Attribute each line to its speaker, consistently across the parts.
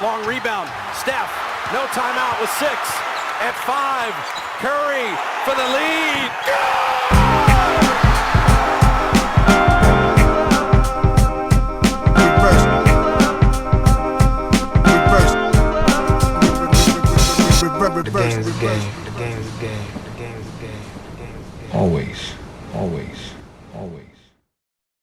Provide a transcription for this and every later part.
Speaker 1: long rebound. Steph, no timeout with 6. At 5, Curry for the lead.
Speaker 2: The game's a game. The game's a game. The game's a game. The game's a game.
Speaker 3: Always, always, always.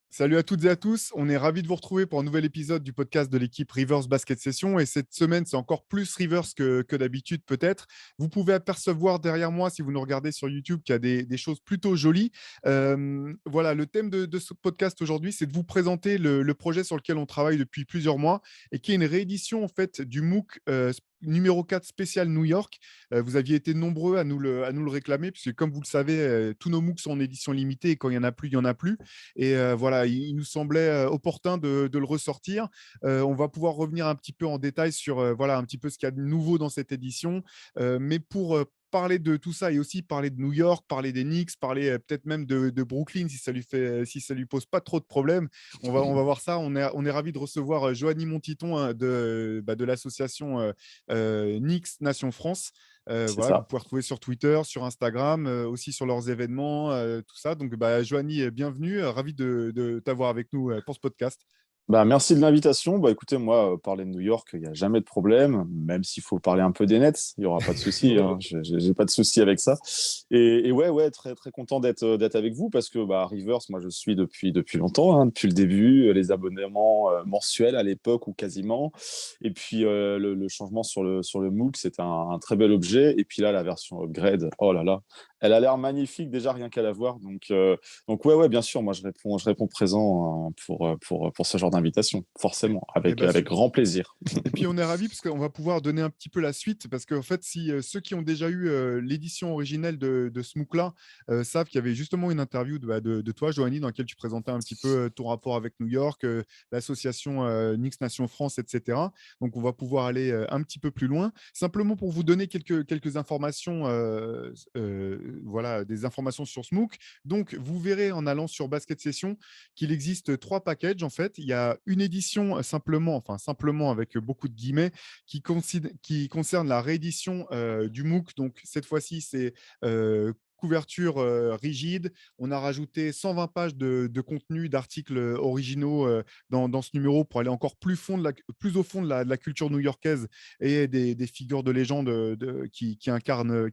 Speaker 4: Salut à toutes et à tous, on est ravis de vous retrouver pour un nouvel épisode du podcast de l'équipe Rivers Basket Session et cette semaine c'est encore plus Rivers que d'habitude peut-être. Vous pouvez apercevoir derrière moi si vous nous regardez sur YouTube qu'il y a des choses plutôt jolies. Voilà, le thème de ce podcast aujourd'hui c'est de vous présenter le projet sur lequel on travaille depuis plusieurs mois et qui est une réédition en fait du MOOC numéro 4 spécial New York. Vous aviez été nombreux à nous le réclamer puisque comme vous le savez, tous nos MOOCs sont en édition limitée et quand il n'y en a plus, il n'y en a plus. Et voilà, il nous semblait opportun de le ressortir. On va pouvoir revenir un petit peu en détail sur voilà, un petit peu ce qu'il y a de nouveau dans cette édition. Mais pour parler de tout ça et aussi parler de New York, parler des Knicks, parler peut-être même de Brooklyn si ça lui pose pas trop de problèmes. On va voir ça. On est ravis de recevoir Joanie Montiton hein, de l'association Knicks Nation France. Voilà, vous pouvez retrouver sur Twitter, sur Instagram, aussi sur leurs événements, tout ça. Donc, Joanie, bienvenue. Ravi de t'avoir avec nous pour ce podcast.
Speaker 5: Merci de l'invitation. Écoutez, moi, parler de New York, il n'y a jamais de problème, même s'il faut parler un peu des Nets, il n'y aura pas de souci. Hein. J'ai pas de souci avec ça. Et ouais, très, très content d'être avec vous parce que Rivers, moi, je suis depuis longtemps, hein, depuis le début, les abonnements mensuels à l'époque ou quasiment. Et puis, le changement sur le MOOC, c'est un très bel objet. Et puis là, la version upgrade, oh là là, elle a l'air magnifique déjà rien qu'à la voir. Donc ouais, bien sûr, moi, je réponds présent pour ce genre d'invitation, forcément, avec grand plaisir.
Speaker 4: Et puis, on est ravis parce qu'on va pouvoir donner un petit peu la suite parce qu'en fait, si ceux qui ont déjà eu l'édition originelle de ce MOOC-là savent qu'il y avait justement une interview de toi, Joanie, dans laquelle tu présentais un petit peu ton rapport avec New York, l'association Knicks Nation France, etc. Donc, on va pouvoir aller un petit peu plus loin. Simplement pour vous donner quelques informations, voilà, des informations sur ce MOOC. Donc, vous verrez en allant sur Basket Session qu'il existe 3 packages en fait. Il y a une édition simplement avec beaucoup de guillemets, qui concerne la réédition du MOOC. Donc, cette fois-ci, c'est couverture rigide. On a rajouté 120 pages de contenu, d'articles originaux dans ce numéro pour aller encore plus au fond de la culture new-yorkaise et des figures de légende qui incarnent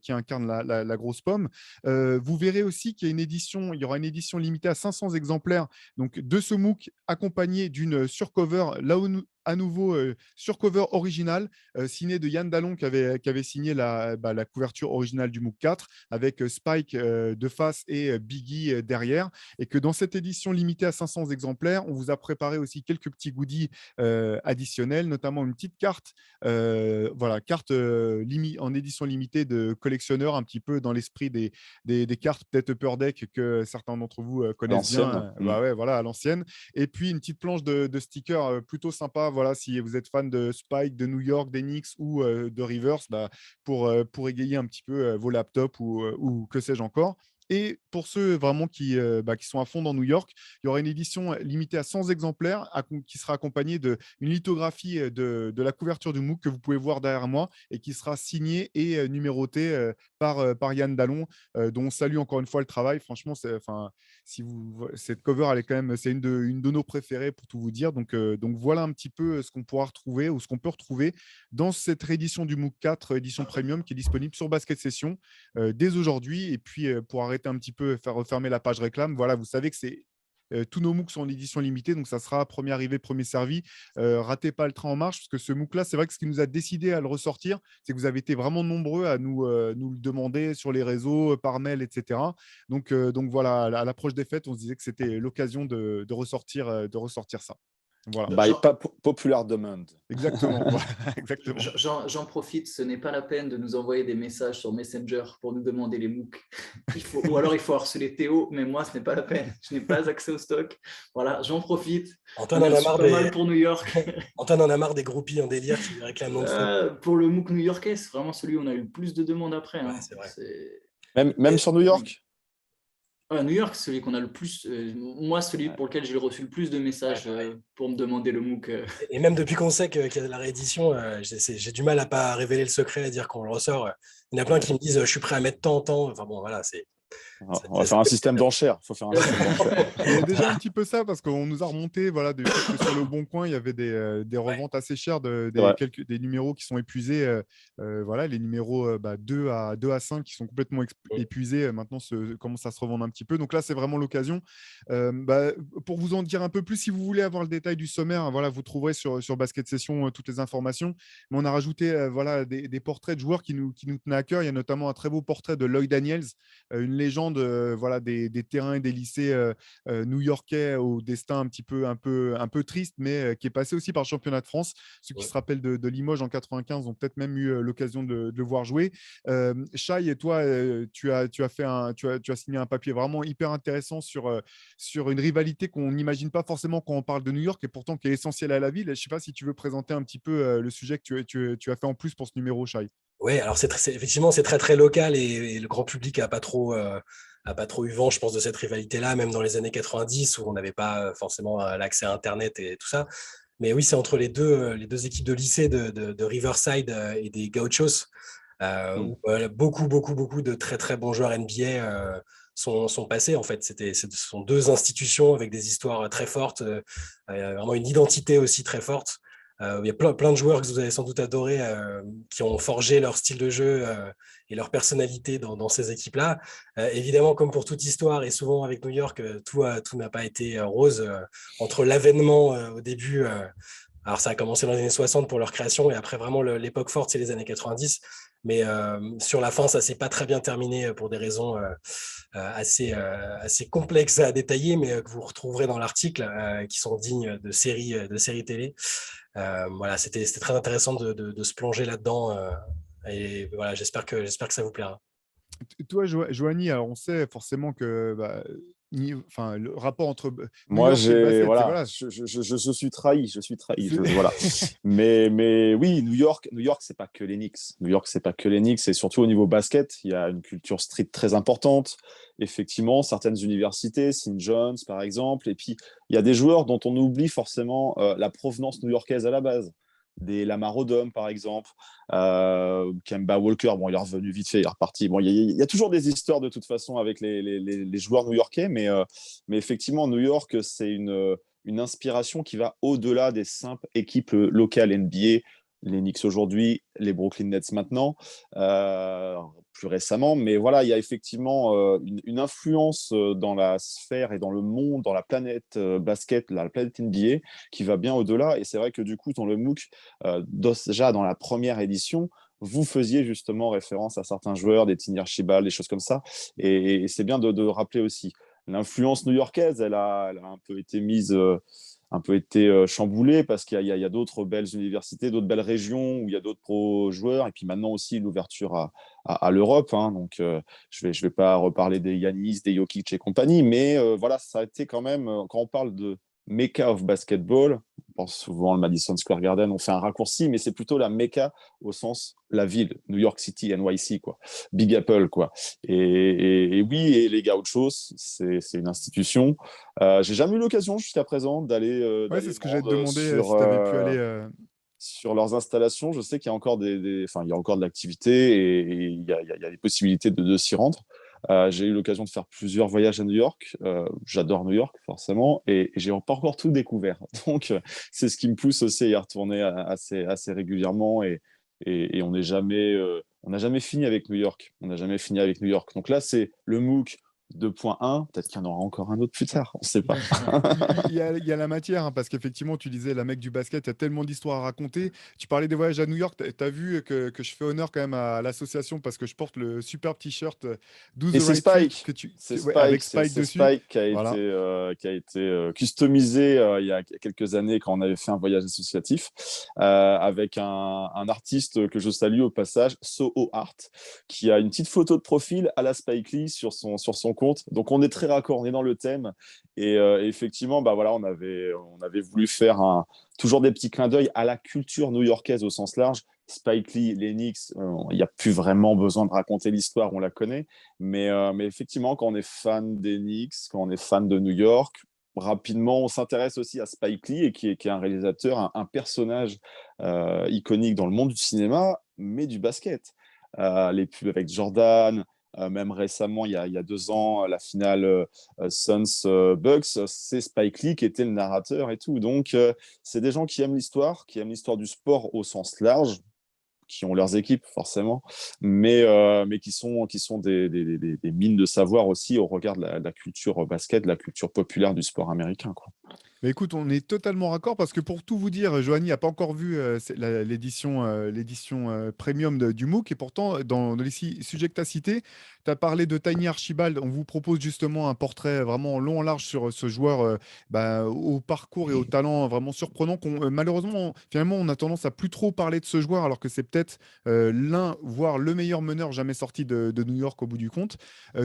Speaker 4: la grosse pomme. Vous verrez aussi qu'il y aura une édition limitée à 500 exemplaires donc, de ce MOOC accompagné d'une surcover, là où à nouveau surcover original signé de Yann Dallon qui avait signé la couverture originale du MOOC 4 avec Spike de face et Biggie derrière et que dans cette édition limitée à 500 exemplaires, on vous a préparé aussi quelques petits goodies additionnels, notamment une petite carte, carte en édition limitée de collectionneur, un petit peu dans l'esprit des cartes peut-être Upper Deck que certains d'entre vous connaissent bien. Voilà, à l'ancienne. Et puis une petite planche de stickers plutôt sympa. Voilà, si vous êtes fan de Spike, de New York, des Knicks ou de Rivers, pour égayer un petit peu vos laptops ou que sais-je encore. Et pour ceux vraiment qui sont à fond dans New York, il y aura une édition limitée à 100 exemplaires qui sera accompagnée d'une lithographie de la couverture du MOOC que vous pouvez voir derrière moi et qui sera signée et numérotée par Yann Dallon, dont on salue encore une fois le travail. Franchement, cette cover, elle est quand même, c'est une de nos préférées pour tout vous dire. Donc voilà un petit peu ce qu'on pourra retrouver ou ce qu'on peut retrouver dans cette réédition du MOOC 4, édition premium, qui est disponible sur Basket Session dès aujourd'hui. Et puis pour arrêter un petit peu, faire refermer la page réclame, voilà, vous savez que c'est tous nos MOOCs sont en édition limitée, donc ça sera premier arrivé, premier servi. Ratez pas le train en marche, parce que ce MOOC-là, c'est vrai que ce qui nous a décidé à le ressortir, c'est que vous avez été vraiment nombreux à nous le demander sur les réseaux, par mail, etc. Donc voilà, à l'approche des fêtes, on se disait que c'était l'occasion de ressortir ça. Voilà.
Speaker 5: Popular demand.
Speaker 4: Exactement. Voilà, exactement.
Speaker 6: J'en profite, ce n'est pas la peine de nous envoyer des messages sur Messenger pour nous demander les MOOC. Ou alors il faut harceler Théo, mais moi, ce n'est pas la peine. Je n'ai pas accès au stock. Voilà, j'en profite.
Speaker 7: Antoine en a marre
Speaker 6: mal pour New York.
Speaker 7: Antoine en a marre des groupies en délire qui réclament non-stop.
Speaker 6: Pour le MOOC new-yorkais, c'est vraiment celui où on a eu le plus de demandes après.
Speaker 7: Ouais, c'est vrai.
Speaker 5: Même sur New York.
Speaker 6: New York, celui qu'on a le plus. Moi, celui pour lequel j'ai reçu le plus de messages pour me demander le MOOC.
Speaker 7: Et même depuis qu'on sait qu'il y a la réédition, j'ai du mal à pas révéler le secret, à dire qu'on le ressort. Il y en a plein qui me disent je suis prêt à mettre tant. Enfin bon, voilà,
Speaker 5: On va faire un système d'enchères. Il faut faire un système d'enchères.
Speaker 4: Il y a déjà un petit peu ça parce qu'on nous a remonté du fait que sur le Bon Coin, il y avait des reventes assez chères des numéros qui sont épuisés. Voilà, les numéros 2 à 5 qui sont complètement épuisés. Maintenant, commence à se revendre un petit peu. Donc là, c'est vraiment l'occasion. Pour vous en dire un peu plus, si vous voulez avoir le détail du sommaire, hein, voilà, vous trouverez sur Basket Session toutes les informations. Mais on a rajouté voilà, des portraits de joueurs qui nous tenaient à cœur. Il y a notamment un très beau portrait de Lloyd Daniels, une légende voilà, des terrains et des lycées new-yorkais au destin un peu triste, mais qui est passé aussi par le championnat de France. Ceux qui se rappellent de Limoges en 95 ont peut-être même eu l'occasion de le voir jouer. Shai, et toi, tu as signé un papier vraiment hyper intéressant sur une rivalité qu'on n'imagine pas forcément quand on parle de New York et pourtant qui est essentielle à la ville. Je ne sais pas si tu veux présenter un petit peu le sujet que tu as fait en plus pour ce numéro, Shai.
Speaker 7: Oui, alors effectivement, c'est très, très local et le grand public n'a pas trop eu vent, je pense, de cette rivalité-là, même dans les années 90 où on n'avait pas forcément l'accès à Internet et tout ça. Mais oui, c'est entre les deux équipes de lycée de Riverside et des Gauchos, où beaucoup de très, très bons joueurs NBA sont passés. En fait, ce sont deux institutions avec des histoires très fortes, vraiment une identité aussi très forte. Il y a plein de joueurs que vous avez sans doute adoré qui ont forgé leur style de jeu et leur personnalité dans ces équipes-là. Évidemment, comme pour toute histoire, et souvent avec New York, tout n'a pas été rose. Entre l'avènement au début, alors ça a commencé dans les années 60 pour leur création, et après vraiment l'époque forte, c'est les années 90. Mais sur la fin, ça ne s'est pas très bien terminé pour des raisons assez complexes à détailler, mais que vous retrouverez dans l'article, qui sont dignes de séries télé. Voilà, c'était très intéressant de se plonger là-dedans. Et voilà, j'espère que ça vous plaira.
Speaker 4: Toi, Joanie, alors on sait forcément que le rapport entre New
Speaker 5: Moi,
Speaker 4: York et le basket,
Speaker 5: voilà, je suis trahi, voilà. Mais oui, New York, c'est pas que les Knicks. New York, c'est pas que les Knicks, et surtout au niveau basket, il y a une culture street très importante. Effectivement, certaines universités, St. John's par exemple, et puis il y a des joueurs dont on oublie forcément la provenance new-yorkaise à la base. Des Lamar Odom, par exemple, Kemba Walker, bon, il est revenu vite fait, il est reparti. Bon, il y a toujours des histoires de toute façon avec les joueurs new-yorkais, mais effectivement, New York, c'est une inspiration qui va au-delà des simples équipes locales NBA, les Knicks aujourd'hui, les Brooklyn Nets maintenant, plus récemment. Mais voilà, il y a effectivement une influence dans la sphère et dans le monde, dans la planète basket, la planète NBA, qui va bien au-delà. Et c'est vrai que du coup, dans le MOOC, déjà dans la première édition, vous faisiez justement référence à certains joueurs, des Tiny Archibald, des choses comme ça. Et c'est bien de rappeler aussi. L'influence new-yorkaise, elle a un peu été chamboulée parce qu'il y a d'autres belles universités, d'autres belles régions où il y a d'autres pro joueurs, et puis maintenant aussi l'ouverture à l'Europe. Hein. Donc, je vais pas reparler des Giannis, des Jokic et compagnie, mais voilà, ça a été quand même, quand on parle de Mecca of Basketball, on pense souvent au Madison Square Garden, on fait un raccourci, mais c'est plutôt la Mecca au sens la ville, New York City, NYC, quoi, Big Apple, quoi. Et oui, et les Gauchos, c'est une institution. J'ai jamais eu l'occasion jusqu'à présent d'aller.
Speaker 4: Ouais, c'est ce que j'allais te demander si
Speaker 5: sur,
Speaker 4: tu avais pu aller.
Speaker 5: sur leurs installations. Je sais qu'il y a encore il y a encore de l'activité et il y a des possibilités de s'y rendre. J'ai eu l'occasion de faire plusieurs voyages à New York. J'adore New York, forcément, et j'ai pas encore tout découvert. Donc, c'est ce qui me pousse aussi à y retourner assez régulièrement. Et on n'a jamais fini avec New York. On n'a jamais fini avec New York. Donc là, c'est le MOOC 2.1. Peut-être qu'il y en aura encore un autre plus tard. On ne sait pas.
Speaker 4: Il y a la matière, hein, parce qu'effectivement, tu disais, la mec du basket, il y a tellement d'histoires à raconter. Tu parlais des voyages à New York. Tu as vu que je fais honneur quand même à l'association parce que je porte le superbe t-shirt Do the
Speaker 5: Et c'est
Speaker 4: Right
Speaker 5: Spike.
Speaker 4: Thing
Speaker 5: C'est
Speaker 4: ouais, avec Spike
Speaker 5: c'est
Speaker 4: dessus.
Speaker 5: Spike qui a
Speaker 4: Voilà.
Speaker 5: été customisé il y a quelques années quand on avait fait un voyage associatif avec un artiste que je salue au passage, Soho Art, qui a une petite photo de profil à la Spike Lee sur son compte. Donc, on est très raccord, on est dans le thème. Et effectivement, bah, voilà, on avait voulu faire toujours des petits clins d'œil à la culture new-yorkaise au sens large. Spike Lee, les Knicks, il n'y a plus vraiment besoin de raconter l'histoire, on la connaît. Mais effectivement, quand on est fan des Knicks, quand on est fan de New York, rapidement, on s'intéresse aussi à Spike Lee, qui est un réalisateur, un personnage iconique dans le monde du cinéma, mais du basket. Les pubs avec Jordan, même récemment, il y a 2 ans, la finale Suns-Bucks, c'est Spike Lee qui était le narrateur et tout. Donc, c'est des gens qui aiment l'histoire du sport au sens large, qui ont leurs équipes forcément, mais qui sont des mines de savoir aussi au regard de la culture basket, de la culture populaire du sport américain, quoi.
Speaker 4: Mais écoute, on est totalement raccord parce que pour tout vous dire, Johanny n'a pas encore vu l'édition premium du MOOC et pourtant, dans les sujets que tu as cités, tu as parlé de Tiny Archibald. On vous propose justement un portrait vraiment long en large sur ce joueur au parcours et au talent vraiment surprenant. Malheureusement, finalement, on a tendance à plus trop parler de ce joueur alors que c'est peut-être l'un, voire le meilleur meneur jamais sorti de New York au bout du compte.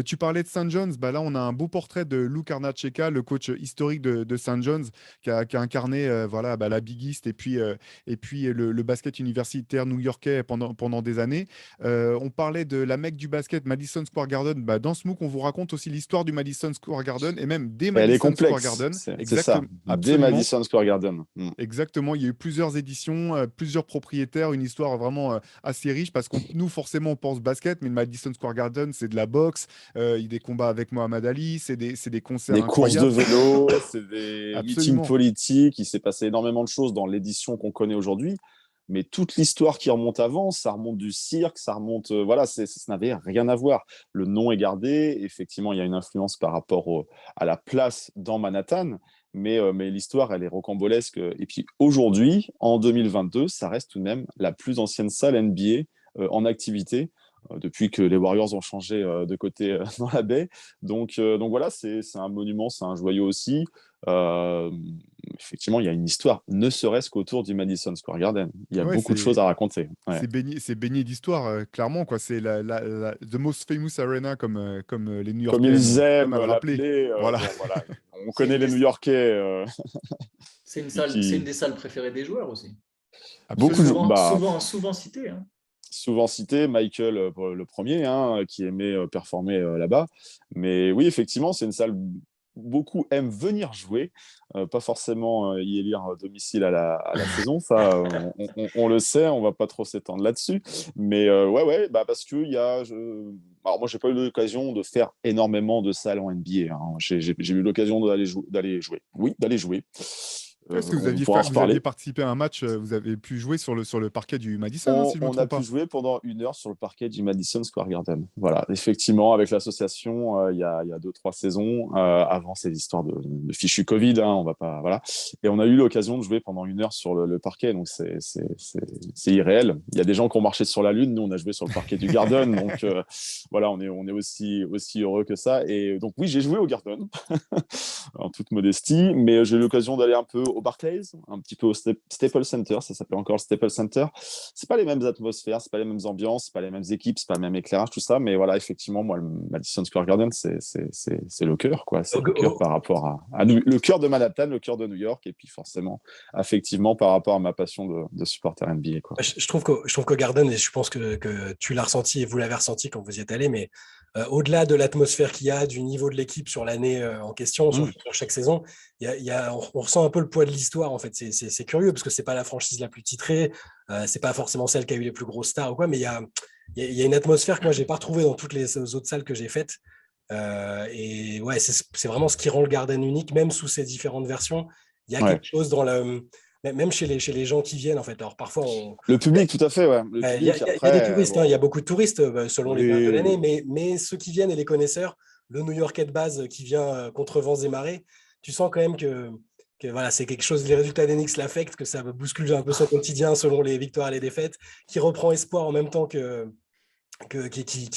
Speaker 4: Tu parlais de St. John's, là on a un beau portrait de Lou Carnacecca, le coach historique de St. John's, qui a incarné la Big East et puis le basket universitaire new-yorkais pendant des années. On parlait de la mecque du basket, Madison Square Garden. Dans ce MOOC, on vous raconte aussi l'histoire du Madison Square Garden et même des
Speaker 5: Elle est
Speaker 4: Madison Square
Speaker 5: complexe,
Speaker 4: Garden.
Speaker 5: c'est ça, des Madison Square Garden.
Speaker 4: Exactement, il y a eu plusieurs éditions, plusieurs propriétaires, une histoire vraiment assez riche parce que nous, forcément, on pense basket, mais le Madison Square Garden, c'est de la boxe, il y a des combats avec Mohamed Ali, c'est des concerts
Speaker 5: Des courses de
Speaker 4: incroyables.
Speaker 5: vélo, c'est des meetings
Speaker 4: Absolument.
Speaker 5: politiques. Il s'est passé énormément de choses dans l'édition qu'on connaît aujourd'hui. Mais toute l'histoire qui remonte avant, ça remonte du cirque, ça remonte. Ça n'avait rien à voir. Le nom est gardé. Effectivement, il y a une influence par rapport à la place dans Manhattan. Mais l'histoire, elle est rocambolesque. Et puis aujourd'hui, en 2022, ça reste tout de même la plus ancienne salle NBA en activité depuis que les Warriors ont changé de côté dans la baie. Donc voilà, c'est un monument, c'est un joyau aussi. Effectivement, il y a une histoire, ne serait-ce qu'autour du Madison Square Garden. Il y a
Speaker 4: Ouais,
Speaker 5: beaucoup de choses à raconter. Ouais.
Speaker 4: c'est baigné d'histoire, clairement, quoi. C'est the most famous arena, comme les New
Speaker 5: Comme
Speaker 4: Yorkais
Speaker 5: ils
Speaker 4: aiment
Speaker 5: aiment
Speaker 4: à le rappeler.
Speaker 5: l'appeler.
Speaker 4: Voilà.
Speaker 5: Voilà. On connaît les New-Yorkais.
Speaker 6: C'est une des salles préférées des joueurs aussi.
Speaker 5: Beaucoup de
Speaker 6: Souvent cité. Hein.
Speaker 5: Souvent cité, Michael le premier, qui aimait performer là-bas. Mais oui, effectivement, c'est une salle beaucoup aiment venir jouer, pas forcément y élire domicile à la saison, ça on le sait, on va pas trop s'étendre là-dessus, mais parce que alors moi j'ai pas eu l'occasion de faire énormément de salles en NBA, j'ai eu l'occasion d'aller jouer.
Speaker 4: Est-ce que vous aviez participé à un match, vous avez pu jouer sur le parquet du Madison, si je me
Speaker 5: On
Speaker 4: trompe
Speaker 5: a
Speaker 4: pas.
Speaker 5: pu jouer pendant 1 heure sur le parquet du Madison Square Garden. Voilà, effectivement, avec l'association, il y a 2-3 saisons, avant ces histoires de fichu Covid, on va pas, voilà. Et on a eu l'occasion de jouer pendant 1 heure sur le parquet, donc c'est irréel. Il y a des gens qui ont marché sur la Lune, nous on a joué sur le parquet du Garden, donc voilà, on est aussi heureux que ça. Et donc oui, j'ai joué au Garden, en toute modestie, mais j'ai eu l'occasion d'aller un peu au Barclays, un petit peu au Staples Center, ça s'appelle encore le Staples Center. C'est pas les mêmes atmosphères, c'est pas les mêmes ambiances, c'est pas les mêmes équipes, c'est pas le même éclairage, tout ça, mais voilà, effectivement, moi, le Madison Square Garden, c'est le cœur, quoi. C'est le cœur par rapport à le cœur de Manhattan, le cœur de New York, et puis forcément, effectivement, par rapport à ma passion de supporter NBA, quoi.
Speaker 7: Je trouve qu'au Garden, et je pense que tu l'as ressenti et vous l'avez ressenti quand vous y êtes allé, mais au-delà de l'atmosphère qu'il y a, du niveau de l'équipe sur l'année en question, sur chaque saison, on ressent un peu le poids de l'histoire, en fait. C'est curieux parce que c'est pas la franchise la plus titrée, c'est pas forcément celle qui a eu les plus grosses stars ou quoi, mais il y a une atmosphère que moi j'ai pas retrouvée dans toutes les autres salles que j'ai faites. Et ouais, c'est vraiment ce qui rend le Garden unique, même sous ses différentes versions. Il y a quelque chose dans même chez les gens qui viennent, en fait. Alors parfois,
Speaker 5: le public, tout à fait, ouais.
Speaker 7: Il y a des touristes, il y a beaucoup de touristes selon les périodes de l'année, mais ceux qui viennent et les connaisseurs, le New-Yorkais de base qui vient contre vents et marées, tu sens quand même que voilà, c'est quelque chose, les résultats des Knicks l'affectent, que ça bouscule un peu son quotidien selon les victoires et les défaites, qui reprend espoir en même temps qui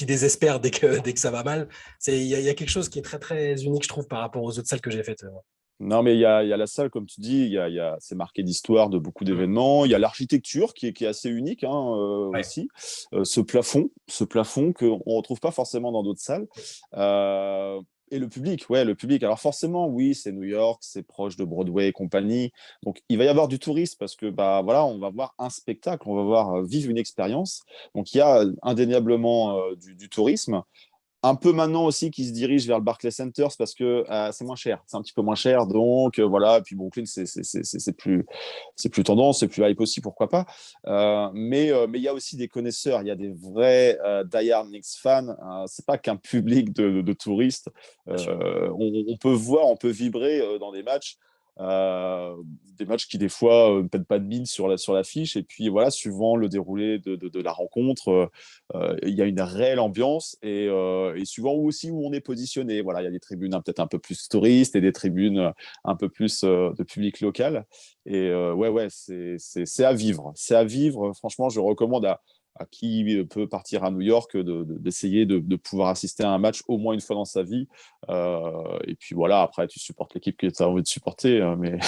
Speaker 7: désespère dès que ça va mal. Il y a quelque chose qui est très, très unique, je trouve, par rapport aux autres salles que j'ai faites.
Speaker 5: Non, mais il y a la salle, comme tu dis, c'est marqué d'histoire de beaucoup d'événements. Il y a l'architecture qui est assez unique
Speaker 7: Ouais.
Speaker 5: aussi. Ce plafond qu'on ne retrouve pas forcément dans d'autres salles. Et le public, ouais, le public. Alors forcément, oui, c'est New York, c'est proche de Broadway et compagnie. Donc il va y avoir du tourisme parce que bah voilà, on va voir un spectacle, on va voir vivre une expérience. Donc il y a indéniablement du tourisme. Un peu maintenant aussi qui se dirige vers le Barclays Center parce que c'est moins cher, c'est un petit peu moins cher, donc voilà. Et puis Brooklyn, c'est plus tendance, c'est plus hype aussi, pourquoi pas. Mais il y a aussi des connaisseurs, il y a des vrais die-hard Knicks fans. C'est pas qu'un public de touristes.
Speaker 7: Bien sûr.
Speaker 5: On peut voir, on peut vibrer dans des matchs qui des fois ne pètent pas de mine sur l'affiche, et puis voilà, suivant le déroulé de la rencontre, il y a une réelle ambiance, et suivant aussi où on est positionné. Voilà, il y a des tribunes peut-être un peu plus touristes et des tribunes un peu plus de public local. Et ouais, c'est à vivre. C'est à vivre. Franchement, je recommande à qui peut partir à New York d'essayer de pouvoir assister à un match au moins une fois dans sa vie. Et puis voilà, après, tu supportes l'équipe que tu as envie de supporter, mais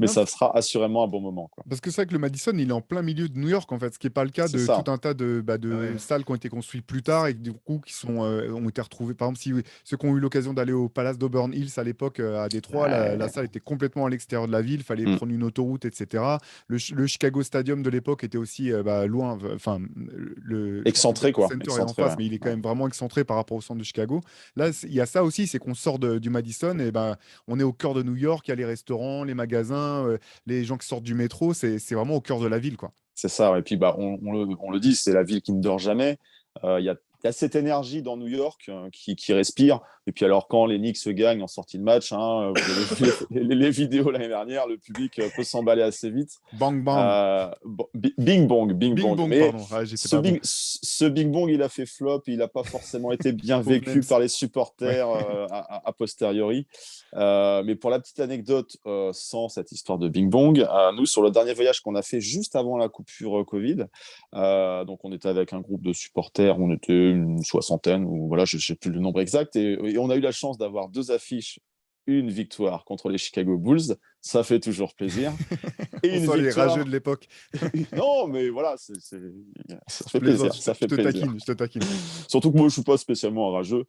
Speaker 4: Non,
Speaker 5: ça sera assurément un bon moment, quoi.
Speaker 4: parce que c'est vrai que le Madison, il est en plein milieu de New York, en fait, ce qui n'est pas le cas
Speaker 5: C'est
Speaker 4: de tout
Speaker 5: ça.
Speaker 4: un tas de
Speaker 5: Ouais.
Speaker 4: salles qui ont été construites plus tard et du coup qui ont été retrouvées. Par exemple, si ceux qui ont eu l'occasion d'aller au Palace d'Auburn Hills à l'époque à Détroit, la
Speaker 5: Ouais.
Speaker 4: salle était complètement à l'extérieur de la ville, il fallait
Speaker 5: Mm.
Speaker 4: prendre une autoroute, etc. Le Chicago Stadium de l'époque était aussi loin, enfin, je crois que le
Speaker 5: Excentré,
Speaker 4: Barclays
Speaker 5: quoi.
Speaker 4: Center est en
Speaker 5: Excentré,
Speaker 4: face,
Speaker 5: ouais.
Speaker 4: mais il est quand
Speaker 5: Ouais.
Speaker 4: même vraiment excentré par rapport au centre de Chicago. Là, il y a ça aussi, c'est qu'on sort du Madison, et ben, on est au cœur de New York, il y a les restaurants, les magasins, les gens qui sortent du métro, c'est vraiment au cœur de la ville, quoi.
Speaker 5: C'est ça, ouais. Et puis bah, on le dit, c'est la ville qui ne dort jamais. Il y a cette énergie dans New York qui respire. Et puis alors, quand les Knicks se gagnent en sortie de match, hein, vous avez vu les vidéos l'année dernière, le public peut s'emballer assez vite.
Speaker 4: Bang bang.
Speaker 5: Bon, bing bong, bing
Speaker 4: Bing
Speaker 5: bong.
Speaker 4: bong,
Speaker 5: Mais
Speaker 4: pardon. Ah, j'étais
Speaker 5: ce
Speaker 4: pas bon.
Speaker 5: bing bong, il a fait flop. Il n'a pas forcément été bien
Speaker 4: Pauvre
Speaker 5: vécu
Speaker 4: Nems.
Speaker 5: par les
Speaker 4: Ouais.
Speaker 5: supporters a posteriori. Mais pour la petite anecdote, sans cette histoire de bing bong, nous, sur le dernier voyage qu'on a fait juste avant la coupure Covid, donc on était avec un groupe de supporters, on était une soixantaine, ou voilà, je ne sais plus le nombre exact, et on a eu la chance d'avoir deux affiches, une victoire contre les Chicago Bulls, ça fait toujours plaisir, et
Speaker 4: On
Speaker 5: une
Speaker 4: sent les rageux
Speaker 5: victoire.
Speaker 4: de l'époque.
Speaker 5: Non, mais voilà, ça
Speaker 4: Je
Speaker 5: fait
Speaker 4: plaisante,
Speaker 5: plaisir, ça
Speaker 4: je
Speaker 5: fait
Speaker 4: te
Speaker 5: plaisir.
Speaker 4: taquine, je te taquine.
Speaker 5: Surtout que moi, je suis pas spécialement un rageux.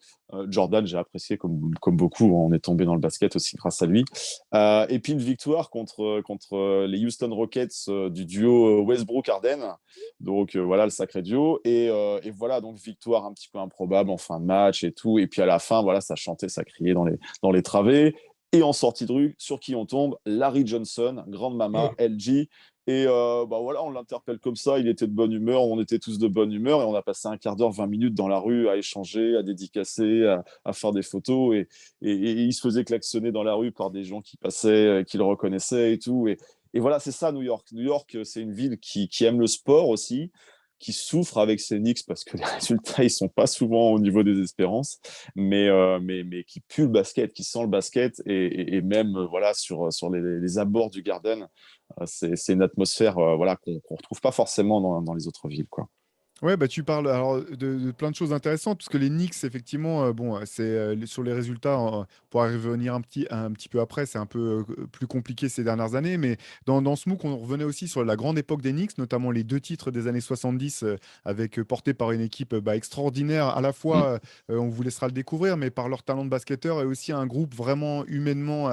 Speaker 5: Jordan, j'ai apprécié comme beaucoup. On est tombé dans le basket aussi grâce à lui. Et puis une victoire contre les Houston Rockets du duo Westbrook-Harden. Donc voilà, le sacré duo. Et voilà, donc victoire un petit peu improbable en fin de match et tout. Et puis à la fin, voilà, ça chantait, ça criait dans les travées. Et en sortie de rue, sur qui on tombe? Larry Johnson, grande mama, LG. Et bah voilà, on l'interpelle comme ça, il était de bonne humeur, on était tous de bonne humeur, et on a passé un quart d'heure, 20 minutes dans la rue à échanger, à dédicacer, à faire des photos, et il se faisait klaxonner dans la rue par des gens qui passaient, qui le reconnaissaient et tout. Et voilà, c'est ça New York. New York, c'est une ville qui aime le sport aussi, qui souffre avec ses Knicks parce que les résultats, ils sont pas souvent au niveau des espérances, mais qui pue le basket, qui sent le basket, et même voilà, sur les abords du Garden, c'est une atmosphère voilà, qu'on retrouve pas forcément dans les autres villes, quoi.
Speaker 4: Ouais, bah tu parles alors de plein de choses intéressantes, puisque les Knicks, effectivement, bon, c'est sur les résultats, pour y revenir un petit peu après, c'est un peu plus compliqué ces dernières années, mais dans ce MOOC, on revenait aussi sur la grande époque des Knicks, notamment les deux titres des années 70, portés par une équipe extraordinaire, à la
Speaker 5: Mm.
Speaker 4: fois, on vous laissera le découvrir, mais par leur talent de basketteur, et aussi un groupe vraiment humainement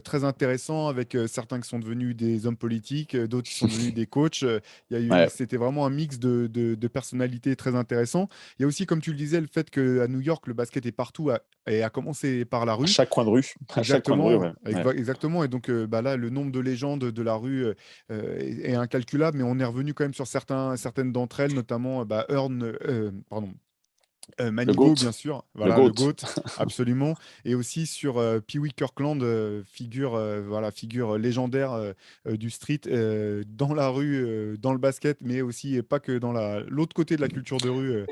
Speaker 4: très intéressant, avec certains qui sont devenus des hommes politiques, d'autres qui sont devenus des coachs.
Speaker 5: Ouais.
Speaker 4: C'était vraiment un mix de personnalités très intéressant. Il y a aussi, comme tu le disais, le fait qu'à New York, le basket est partout et a commencé par la
Speaker 5: À
Speaker 4: rue.
Speaker 5: chaque coin de rue, à chaque coin de rue,
Speaker 4: Exactement,
Speaker 5: ouais. Ouais.
Speaker 4: exactement. Et donc là, le nombre de légendes de la rue est incalculable, mais on est revenu quand même sur certaines d'entre elles, notamment pardon,
Speaker 5: Le
Speaker 4: Manigo,
Speaker 5: GOAT,
Speaker 4: bien sûr,
Speaker 5: le
Speaker 4: voilà, le
Speaker 5: GOAT.
Speaker 4: GOAT, absolument. Et aussi sur Pee Wee Kirkland, figure légendaire du street, dans la rue, dans le basket, mais aussi pas que dans l'autre côté de la culture de rue.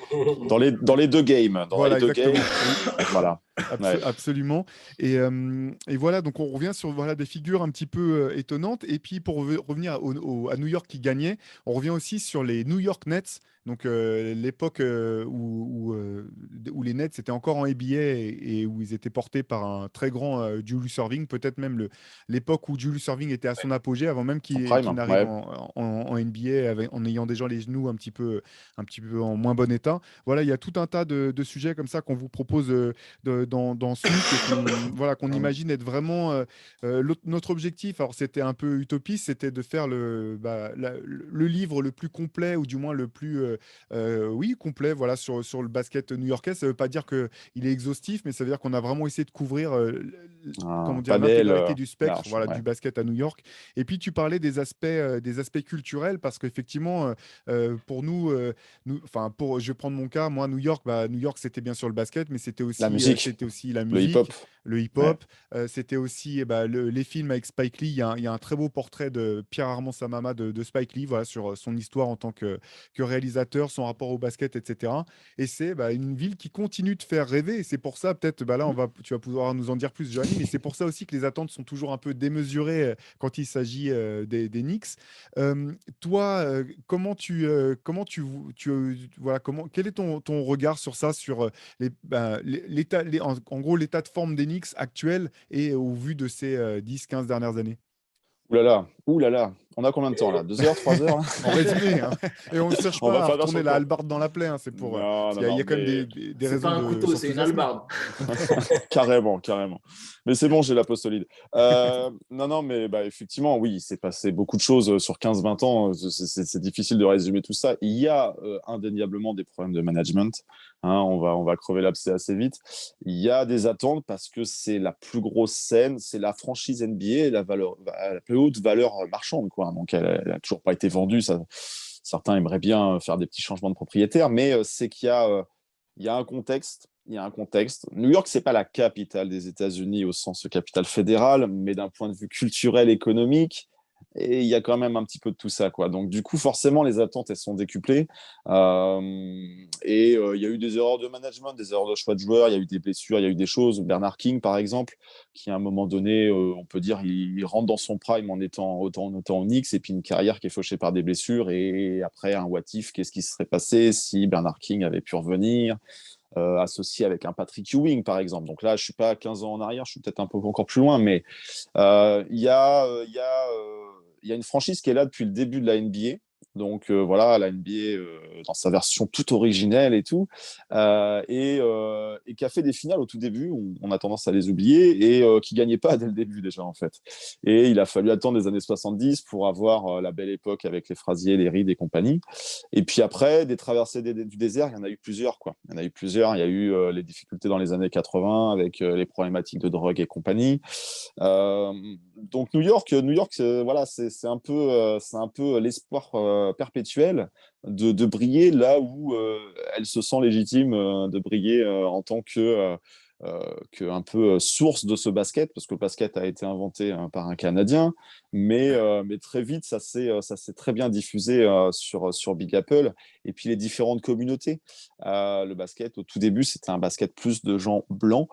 Speaker 5: Dans les deux games,
Speaker 4: Voilà, exactement. Oui,
Speaker 5: voilà. Ouais.
Speaker 4: absolument. Et voilà, donc on revient sur voilà, des figures un petit peu étonnantes. Et puis pour revenir à New York qui gagnait, on revient aussi sur les New York Nets, donc l'époque où où les Nets étaient encore en NBA et où ils étaient portés par un très grand Julius Erving, peut-être même l'époque où Julius Erving était à son apogée, avant même
Speaker 5: En prime,
Speaker 4: qu'il n'arrive
Speaker 5: ouais.
Speaker 4: en NBA en ayant déjà les genoux un petit peu en moins bon état. Voilà, il y a tout un tas de sujets comme ça qu'on vous propose dans Smook et qu'on imagine être vraiment notre objectif. Alors c'était un peu utopiste, c'était de faire le livre le plus complet ou du moins le plus oui, complet voilà, sur le basket new-yorkais. Ça ne veut pas dire qu'il est exhaustif, mais ça veut dire qu'on a vraiment essayé de couvrir comment
Speaker 5: Un
Speaker 4: dire,
Speaker 5: panel
Speaker 4: l'intégralité du spectre
Speaker 5: large,
Speaker 4: voilà,
Speaker 5: ouais.
Speaker 4: du basket à New York. Et puis tu parlais des aspects culturels parce qu'effectivement, pour enfin, je vais prendre mon cas, moi, New York, c'était bien sûr le basket, mais
Speaker 5: La musique,
Speaker 4: c'était aussi la
Speaker 5: le hip-hop.
Speaker 4: musique, le
Speaker 5: Ouais.
Speaker 4: hip-hop, c'était aussi les films avec Spike Lee. Il y a un très beau portrait de Pierre Armand Samama de Spike Lee, voilà, sur son histoire en tant que réalisateur, son rapport au basket, etc. Et c'est une ville qui continue de faire rêver. Et c'est pour ça, peut-être, là, tu vas pouvoir nous en dire plus, Johnny, mais c'est pour ça aussi que les attentes sont toujours un peu démesurées quand il s'agit des Knicks. Toi, quel est ton regard sur ça, sur en gros, l'état de forme des Knicks actuel et au vu de ces 10-15 dernières années?
Speaker 5: Ouh là là. On a combien de temps là? 2 heures, 3 heures là?
Speaker 4: En résumé, hein. Et on ne cherche
Speaker 5: On va
Speaker 4: pas à
Speaker 5: faire version
Speaker 4: retourner la
Speaker 5: courte.
Speaker 4: hallebarde dans la plaie, hein, c'est pour,
Speaker 5: Non,
Speaker 4: parce
Speaker 5: non,
Speaker 4: qu'il y a, il y
Speaker 5: non,
Speaker 4: a quand même
Speaker 5: mais
Speaker 4: des
Speaker 6: C'est pas
Speaker 4: raisons
Speaker 6: un
Speaker 4: de
Speaker 6: couteau, c'est une
Speaker 4: s'enthousiasmer.
Speaker 6: hallebarde.
Speaker 5: carrément, carrément. Mais c'est bon, j'ai la peau solide. Non, non, mais effectivement, oui, il s'est passé beaucoup de choses sur 15-20 ans. C'est difficile de résumer tout ça. Il y a indéniablement des problèmes de management. Hein, on va crever l'abcès assez vite. Il y a des attentes parce que c'est la plus grosse scène, c'est la franchise NBA, la plus haute valeur marchande, quoi. Donc, elle n'a toujours pas été vendue. Certains aimeraient bien faire des petits changements de propriétaire, mais c'est il y a un contexte. Il y a un contexte. New York, c'est pas la capitale des États-Unis au sens capitale fédérale, mais d'un point de vue culturel, économique, et il y a quand même un petit peu de tout ça, quoi. Donc, du coup, forcément, les attentes, elles sont décuplées. Il y a eu des erreurs de management, des erreurs de choix de joueurs, il y a eu des blessures, il y a eu des choses. Bernard King, par exemple, qui à un moment donné, on peut dire, il rentre dans son prime en étant au Knicks, et puis une carrière qui est fauchée par des blessures. Et après, un what if, qu'est-ce qui se serait passé si Bernard King avait pu revenir associé avec un Patrick Ewing, par exemple. Donc là, je ne suis pas à 15 ans en arrière, je suis peut-être un peu encore plus loin, mais il y a une franchise qui est là depuis le début de la NBA. Donc voilà, la NBA dans sa version toute originelle et tout, et qui a fait des finales au tout début, on a tendance à les oublier, et qui ne gagnait pas dès le début déjà en fait. Et il a fallu attendre les années 70 pour avoir la belle époque avec les Frazier, les Reed et compagnie. Et puis après, des traversées du désert, il y en a eu plusieurs, quoi. Il y en a eu plusieurs. Il y a eu les difficultés dans les années 80 avec les problématiques de drogue et compagnie. Donc New York, voilà, c'est un peu l'espoir perpétuel de briller là où elle se sent légitime de briller en tant que un peu source de ce basket, parce que le basket a été inventé par un Canadien, mais très vite, ça s'est très bien diffusé sur Big Apple, et puis les différentes communautés. Le basket, au tout début, c'était un basket plus de gens blancs,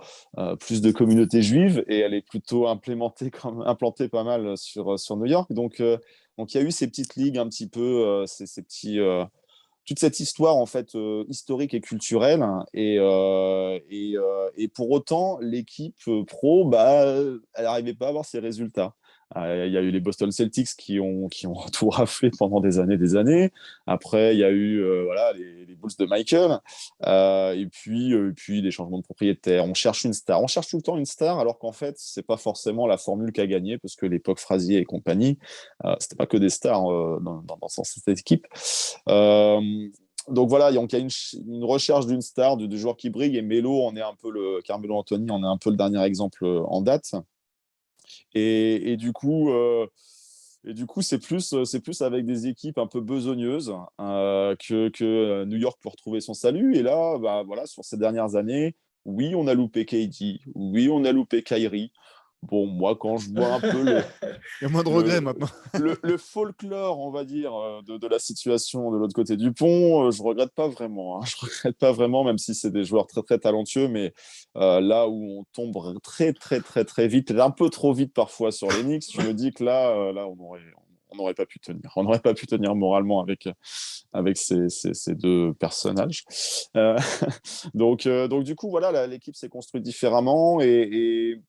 Speaker 5: plus de communautés juives, et elle est plutôt implantée pas mal sur New York. Donc, il y a eu ces petites ligues un petit peu, ces petits... toute cette histoire en fait historique et culturelle, et pour autant l'équipe pro elle n'arrivait pas à avoir ses résultats. Il y a eu les Boston Celtics qui ont tout raflé pendant des années. Après il y a eu voilà les Bulls de Michael, et puis des changements de propriétaire. On cherche une star, on cherche tout le temps une star, alors qu'en fait c'est pas forcément la formule qui a gagné, parce que l'époque Frazier et compagnie, c'était pas que des stars dans cette équipe. Donc voilà, donc il y a une recherche d'une star, de joueurs qui brillent, et Carmelo Anthony en est un peu le dernier exemple en date. Et du coup, c'est plus avec des équipes un peu besogneuses que New York pour trouver son salut. Et là, voilà, sur ces dernières années, oui, on a loupé KD, oui, on a loupé Kyrie. Bon, moi, quand je vois un peu
Speaker 4: Il y a moins de regrets maintenant.
Speaker 5: le folklore, on va dire, de la situation de l'autre côté du pont, je regrette pas vraiment. Hein. Je regrette pas vraiment, même si c'est des joueurs très très talentueux, mais là où on tombe très très très très vite, un peu trop vite parfois sur les Knicks, je me dis que là, on n'aurait pas pu tenir. On n'aurait pas pu tenir moralement avec ces deux personnages. Euh, donc, du coup, voilà, l'équipe s'est construite différemment et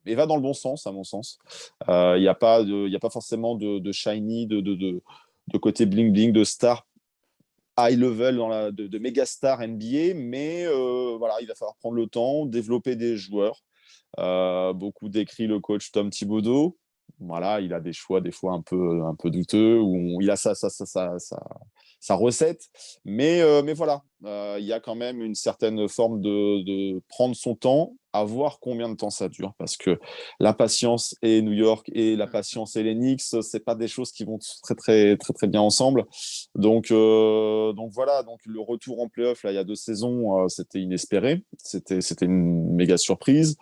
Speaker 5: va dans le bon sens, à mon sens. Il n'y a pas forcément de shiny, de côté bling-bling, de star high level, de méga star NBA, mais voilà, il va falloir prendre le temps, développer des joueurs. Beaucoup décrit le coach Tom Thibodeau. Voilà, il a des choix des fois un peu douteux, où il a sa recette. Mais voilà, il y a quand même une certaine forme de prendre son temps, à voir combien de temps ça dure. Parce que la patience et New York et la patience et les Knicks, c'est pas des choses qui vont très, très, très, très bien ensemble. Donc voilà, donc le retour en playoff, là, il y a 2 saisons, c'était inespéré. C'était une méga surprise.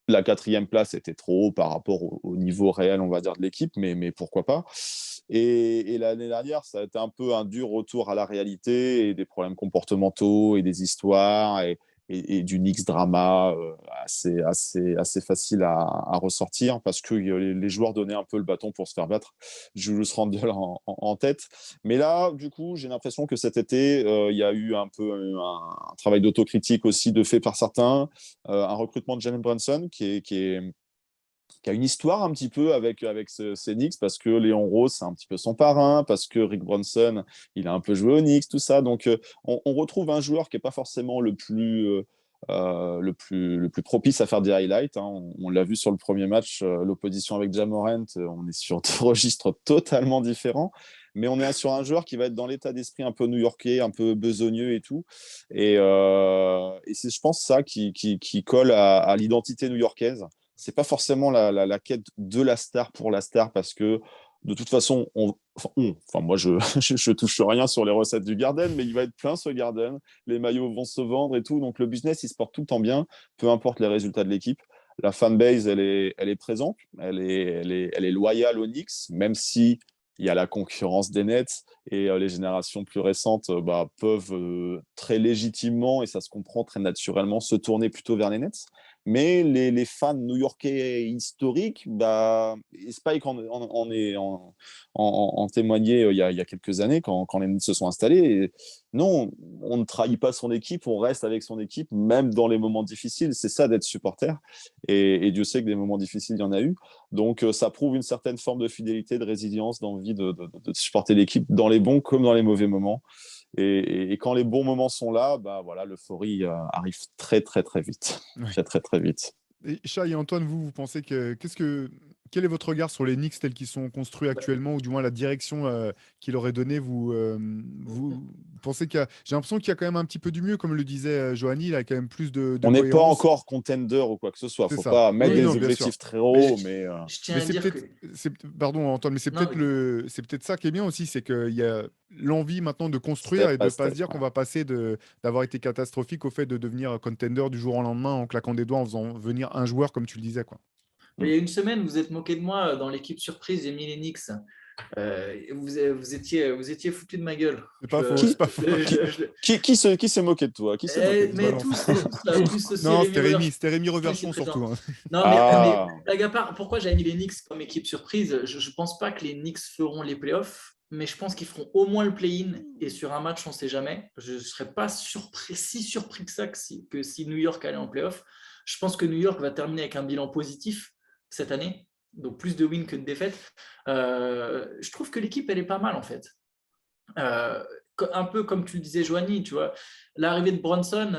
Speaker 5: La 4e place était trop haut par rapport au niveau réel, on va dire, de l'équipe, mais pourquoi pas. Et l'année dernière, ça a été un peu un dur retour à la réalité et des problèmes comportementaux et des histoires et du Knicks drama assez facile à ressortir parce que les joueurs donnaient un peu le bâton pour se faire battre. Julius Randle en tête. Mais là, du coup, j'ai l'impression que cet été, il y a eu un peu un travail d'autocritique aussi de fait par certains, un recrutement de Jalen Brunson qui a une histoire un petit peu avec ces Knicks parce que Léon Rose, c'est un petit peu son parrain, parce que Rick Brunson, il a un peu joué aux Knicks, tout ça. Donc, on retrouve un joueur qui n'est pas forcément le plus propice à faire des highlights. Hein. On l'a vu sur le premier match, l'opposition avec Ja Morant, on est sur des registres totalement différents. Mais on est sur un joueur qui va être dans l'état d'esprit un peu new-yorkais, un peu besogneux et tout. Et c'est, je pense, ça qui colle à l'identité new-yorkaise. C'est pas forcément la quête de la star pour la star parce que de toute façon, moi je touche rien sur les recettes du Garden, mais il va être plein ce Garden. Les maillots vont se vendre et tout, donc le business il se porte tout le temps bien, peu importe les résultats de l'équipe. La fanbase elle est présente, elle est loyale aux Knicks, même si il y a la concurrence des Nets et les générations plus récentes peuvent très légitimement, et ça se comprend très naturellement, se tourner plutôt vers les Nets. Mais les fans new-yorkais historiques, Spike en témoignait il y a quelques années quand les Nets se sont installés. Et non, on ne trahit pas son équipe, on reste avec son équipe, même dans les moments difficiles. C'est ça d'être supporter. Et Dieu sait que des moments difficiles, il y en a eu. Donc, ça prouve une certaine forme de fidélité, de résilience, d'envie de supporter l'équipe dans les bons comme dans les mauvais moments. Et quand les bons moments sont là, voilà, l'euphorie arrive très, très, très vite.
Speaker 4: Ouais.
Speaker 5: Très, très, très vite.
Speaker 4: Et Shai et Antoine, vous pensez quel est votre regard sur les Knicks tels qu'ils sont construits actuellement, ou du moins la direction qu'il aurait donnée vous pensez j'ai l'impression qu'il y a quand même un petit peu du mieux, comme le disait Johanny, il a quand même plus de
Speaker 5: On n'est pas
Speaker 4: cohérence.
Speaker 5: encore contender ou quoi que ce soit. Il
Speaker 4: C'est
Speaker 5: ne faut
Speaker 4: ça.
Speaker 5: pas mettre
Speaker 4: Oui,
Speaker 5: des
Speaker 4: non, bien
Speaker 5: objectifs
Speaker 4: sûr.
Speaker 5: très hauts, mais
Speaker 6: Je tiens
Speaker 4: Mais
Speaker 6: à
Speaker 4: c'est
Speaker 6: dire
Speaker 4: peut-être, pardon Antoine, mais c'est
Speaker 6: Non,
Speaker 4: peut-être c'est peut-être ça qui est bien aussi, c'est qu'il y a l'envie maintenant de construire
Speaker 5: step
Speaker 4: et de
Speaker 5: by
Speaker 4: ne pas se
Speaker 5: step.
Speaker 4: dire qu'on va passer d'avoir été catastrophique au fait de devenir contender du jour au lendemain en claquant des doigts, en faisant venir un joueur comme tu le disais, quoi.
Speaker 6: il y a une semaine, vous êtes moqué de moi dans l'équipe surprise des Mill Knicks. Vous étiez foutu de ma gueule.
Speaker 4: C'est pas faux, c'est pas faux.
Speaker 5: Qui s'est moqué de toi? Qui s'est moqué de toi?
Speaker 6: Mais
Speaker 4: Balance.
Speaker 6: tous là, plus aussi
Speaker 4: Non,
Speaker 6: Rémi
Speaker 4: c'était Rémi
Speaker 6: Reverchon
Speaker 4: Reverchon
Speaker 6: qui est
Speaker 4: surtout,
Speaker 6: présent.
Speaker 4: hein.
Speaker 6: Non,
Speaker 5: Ah.
Speaker 6: mais blague à part, pourquoi j'avais mis les Knicks comme équipe surprise? Je ne pense pas que les Knicks feront les playoffs, mais je pense qu'ils feront au moins le play-in. Et sur un match, on ne sait jamais. Je ne serais pas si surpris que ça que si New York allait en playoff. Je pense que New York va terminer avec un bilan positif cette année. Donc plus de wins que de défaites. Je trouve que l'équipe, elle est pas mal en fait. Un peu comme tu le disais, Joanie, tu vois, l'arrivée de Bronson,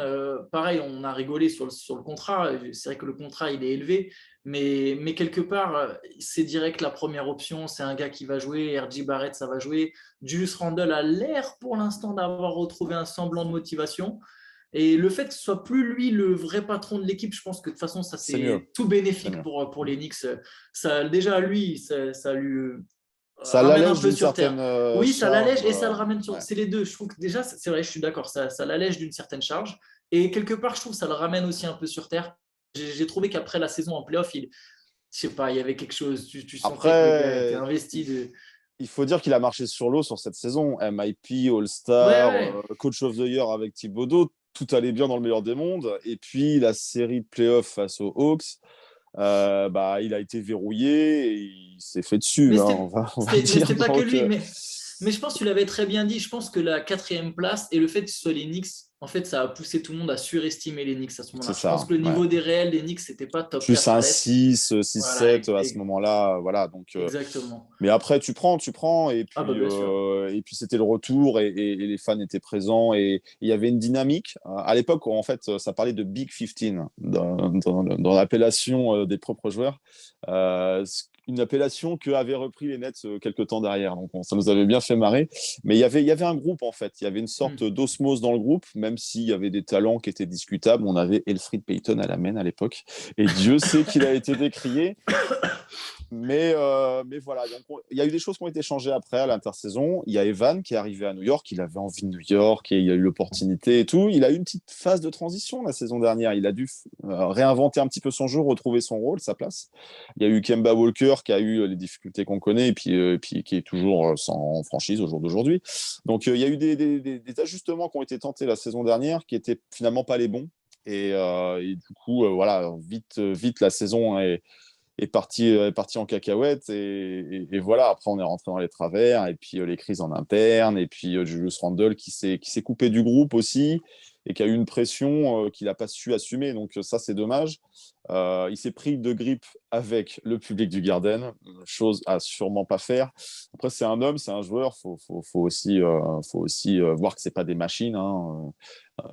Speaker 6: pareil, on a rigolé sur le contrat. C'est vrai que le contrat, il est élevé, mais quelque part, c'est direct la première option. C'est un gars qui va jouer. R.J. Barrett, ça va jouer. Julius Randle a l'air pour l'instant d'avoir retrouvé un semblant de motivation. Et le fait que ce soit plus lui le vrai patron de l'équipe, je pense que de toute façon, ça c'est tout bénéfique pour les Knicks. Ça, déjà, lui, ça lui
Speaker 5: Ça
Speaker 6: ramène un
Speaker 5: l'allège
Speaker 6: peu
Speaker 5: d'une
Speaker 6: sur terre.
Speaker 5: certaine
Speaker 6: Oui, ça
Speaker 5: charge.
Speaker 6: l'allège et ça le ramène sur.
Speaker 5: Ouais.
Speaker 6: C'est les deux. Je trouve que déjà, c'est vrai, je suis d'accord, ça l'allège d'une certaine charge. Et quelque part, je trouve que ça le ramène aussi un peu sur terre. J'ai trouvé qu'après la saison en playoff, je sais pas, il y avait quelque chose. Tu sentais que le gars était investi.
Speaker 5: Il faut dire qu'il a marché sur l'eau sur cette saison. MIP,
Speaker 6: Ouais,
Speaker 5: All-Star,
Speaker 6: ouais.
Speaker 5: Coach of the Year avec Thibodeau, tout allait bien dans le meilleur des mondes. Et puis la série de playoffs face aux Hawks, il a été verrouillé et il s'est fait dessus.
Speaker 6: Mais
Speaker 5: Hein,
Speaker 6: c'était
Speaker 5: on va
Speaker 6: mais
Speaker 5: dire.
Speaker 6: c'était pas que
Speaker 5: Donc,
Speaker 6: lui, mais je pense que tu l'avais très bien dit. Je pense que la 4e place et le fait que ce soit les Knicks, en fait, ça a poussé tout le monde à surestimer les Knicks à ce moment-là.
Speaker 5: c'est
Speaker 6: Je pense
Speaker 5: ça.
Speaker 6: que le
Speaker 5: Ouais.
Speaker 6: niveau des réels des Knicks, c'était pas top
Speaker 5: Plus
Speaker 6: 4 à
Speaker 5: un
Speaker 6: l'Est.
Speaker 5: 6,
Speaker 6: Voilà,
Speaker 5: 6-7 à ce moment-là. Voilà, donc,
Speaker 6: exactement.
Speaker 5: mais après, tu prends,
Speaker 6: Ah bah bien sûr.
Speaker 5: et puis c'était le retour et les fans étaient présents et il y avait une dynamique. À l'époque, en fait, ça parlait de Big 15 dans l'appellation des propres joueurs. Une appellation que avaient repris les Nets quelques temps derrière. Donc, ça nous avait bien fait marrer. Mais il y avait un groupe, en fait. Il y avait une sorte d'osmose dans le groupe, même s'il y avait des talents qui étaient discutables. On avait Elfrid Payton à la main à l'époque. Et Dieu sait qu'il a été décrié. Mais voilà, donc il y a eu des choses qui ont été changées après à l'intersaison. Il y a Evan qui est arrivé à New York, il avait envie de New York et il a eu l'opportunité et tout. Il a eu une petite phase de transition la saison dernière. Il a dû réinventer un petit peu son jeu, retrouver son rôle, sa place. Il y a eu Kemba Walker qui a eu les difficultés qu'on connaît et puis qui est toujours sans franchise au jour d'aujourd'hui. Donc il y a eu des ajustements qui ont été tentés la saison dernière qui étaient finalement pas les bons. Et du coup, voilà, vite la saison est parti en cacahuète et voilà, après on est rentré dans les travers et puis les crises en interne et puis Julius Randle qui s'est coupé du groupe aussi et qui a eu une pression qu'il n'a pas su assumer, donc ça c'est dommage. Il s'est pris de grippe avec le public du Garden, chose à sûrement pas faire. Après c'est un homme, c'est un joueur, faut aussi voir que c'est pas des machines, hein.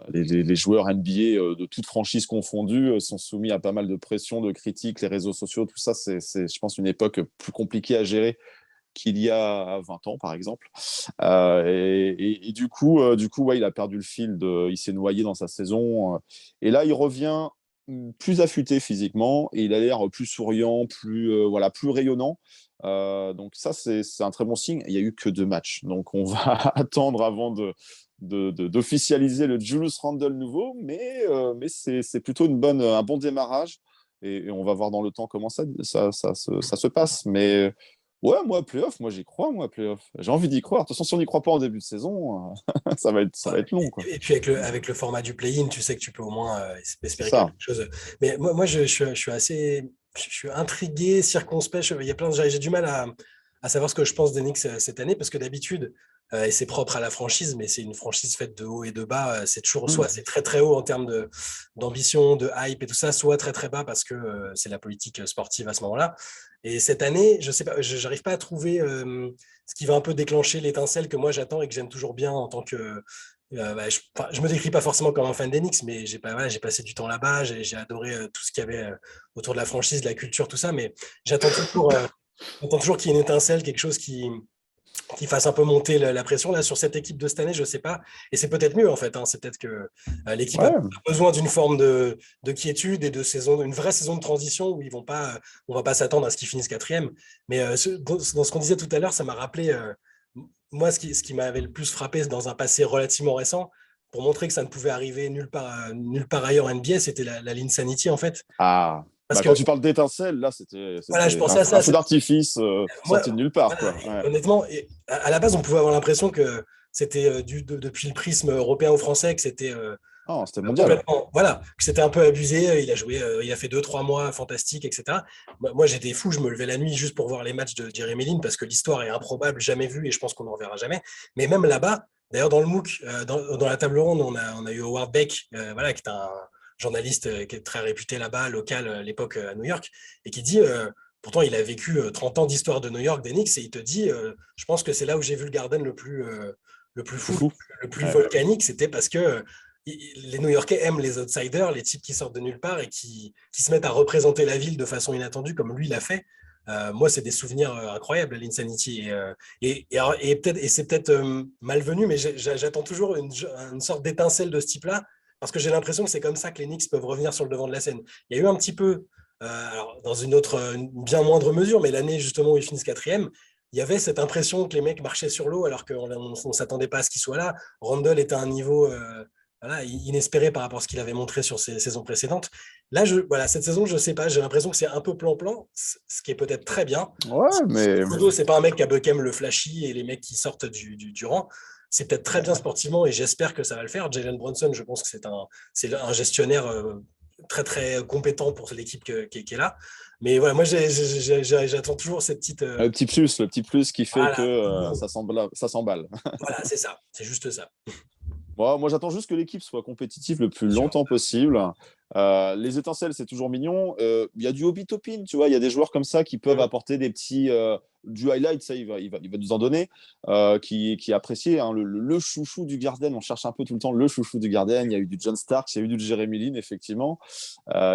Speaker 5: Les joueurs NBA de toutes franchises confondues sont soumis à pas mal de pression, de critiques, les réseaux sociaux, tout ça, c'est je pense, une époque plus compliquée à gérer qu'il y a 20 ans, par exemple. Et du coup, ouais, il a perdu le fil, il s'est noyé dans sa saison. Et là, il revient plus affûté physiquement et il a l'air plus souriant, plus rayonnant. Donc ça, c'est un très bon signe. Il n'y a eu que 2 matchs. Donc on va attendre avant d'officialiser le Julius Randle nouveau, mais c'est plutôt un bon démarrage et on va voir dans le temps comment ça se passe. Mais ouais, moi j'y crois, playoff. J'ai envie d'y croire. De toute façon, si on n'y croit pas en début de saison, ça va être long, quoi.
Speaker 7: Et puis avec le format du play-in, tu sais que tu peux au moins espérer
Speaker 5: Ça.
Speaker 7: quelque chose. Mais moi je suis assez, je suis intrigué, circonspect. Il y a j'ai du mal à savoir ce que je pense des Knicks cette année parce que d'habitude, et c'est propre à la franchise, mais c'est une franchise faite de haut et de bas. C'est toujours soit c'est très très haut en termes d'ambition, de hype et tout ça, soit très très bas parce que c'est la politique sportive à ce moment-là. Et cette année, je sais pas, j'arrive pas à trouver ce qui va un peu déclencher l'étincelle que moi j'attends et que j'aime toujours bien en tant que je me décris pas forcément comme un fan d'Enix, mais j'ai passé du temps là-bas, j'ai adoré tout ce qu'il y avait autour de la franchise, de la culture, tout ça, mais j'attends toujours qu'il y ait une étincelle, quelque chose qui fasse un peu monter la pression. Là, sur cette équipe de cette année, je sais pas, et c'est peut-être mieux en fait, hein. C'est peut-être que l'équipe a besoin d'une forme de quiétude et une vraie saison de transition où on va pas s'attendre à ce qu'ils finissent 4e. Mais dans ce qu'on disait tout à l'heure, ça m'a rappelé moi, ce qui m'avait le plus frappé dans un passé relativement récent, pour montrer que ça ne pouvait arriver nulle part ailleurs en NBA, c'était la Linsanity, en fait.
Speaker 5: Ah,
Speaker 7: Parce
Speaker 5: quand
Speaker 7: que,
Speaker 5: tu parles d'étincelle, là, c'était
Speaker 7: voilà, je pensais à ça.
Speaker 5: un feu d'artifice
Speaker 7: Moi,
Speaker 5: sorti de nulle part,
Speaker 7: voilà,
Speaker 5: quoi. Ouais.
Speaker 7: honnêtement, à la base, on pouvait avoir l'impression que c'était depuis le prisme européen ou français, que c'était
Speaker 5: Oh, c'était mondial.
Speaker 7: complètement, voilà, que c'était un peu abusé. Il a joué, il a fait 2-3 mois fantastiques, etc. Moi, j'étais fou, je me levais la nuit juste pour voir les matchs de Jeremy Lin parce que l'histoire est improbable, jamais vue, et je pense qu'on n'en reverra jamais. Mais même là-bas, d'ailleurs, dans le MOOC, dans la table ronde, on a eu Howard Beck, voilà, qui est un journaliste qui est très réputé là-bas, local à l'époque à New York, et qui dit, pourtant il a vécu 30 ans d'histoire de New York, des Knicks, et il te dit, je pense que c'est là où j'ai vu le Garden le plus fou, le plus volcanique, c'était parce que les New-Yorkais aiment les outsiders, les types qui sortent de nulle part et qui se mettent à représenter la ville de façon inattendue, comme lui l'a fait. Moi, c'est des souvenirs incroyables à l'Insanity. Et c'est peut-être malvenu, mais j'attends toujours une sorte d'étincelle de ce type-là, parce que j'ai l'impression que c'est comme ça que les Knicks peuvent revenir sur le devant de la scène. Il y a eu un petit peu, alors, dans une bien moindre mesure, mais l'année justement où ils finissent 4e, il y avait cette impression que les mecs marchaient sur l'eau alors qu'on ne s'attendait pas à ce qu'ils soient là. Randle était à un niveau voilà, inespéré par rapport à ce qu'il avait montré sur ses saisons précédentes. Là, voilà, cette saison, je ne sais pas, j'ai l'impression que c'est un peu plan-plan, ce qui est peut-être très bien.
Speaker 5: Ouais, mais
Speaker 7: C'est pas un mec qui a Buckham le flashy et les mecs qui sortent du rang. C'est peut-être très bien sportivement et j'espère que ça va le faire. Jalen Brunson, je pense que c'est un gestionnaire très très compétent pour l'équipe qui est là. Mais voilà, moi j'attends toujours cette petite.
Speaker 5: Le petit plus qui fait
Speaker 7: Voilà,
Speaker 5: que ça s'emballe.
Speaker 7: voilà, c'est ça, c'est juste ça.
Speaker 5: Moi, j'attends juste que l'équipe soit compétitive le plus
Speaker 7: Bien sûr.
Speaker 5: longtemps possible. Les étincelles, c'est toujours mignon. Il y a du hobby topping, tu vois. Il y a des joueurs comme ça qui peuvent apporter des petits du highlight, ça, il va nous en donner, qui est apprécié. Hein, le chouchou du Garden, on cherche un peu tout le temps le chouchou du Garden. Il y a eu du John Starks, il y a eu du Jeremy Lin, effectivement.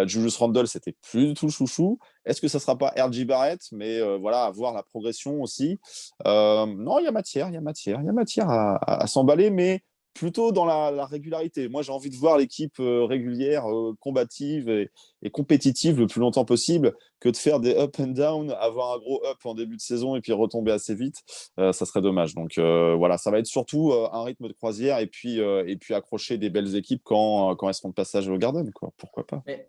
Speaker 5: Julius Randle, c'était plus du tout le chouchou. Est-ce que ça ne sera pas R.J. Barrett? Mais voilà, à voir la progression aussi. Non, il y a matière à s'emballer, mais plutôt dans la régularité. Moi, j'ai envie de voir l'équipe régulière, combative et compétitive le plus longtemps possible que de faire des up and down, avoir un gros up en début de saison et puis retomber assez vite. Ça serait dommage. Donc voilà, ça va être surtout un rythme de croisière et puis accrocher des belles équipes quand elles seront de passage au Garden, quoi. Pourquoi pas.
Speaker 6: Mais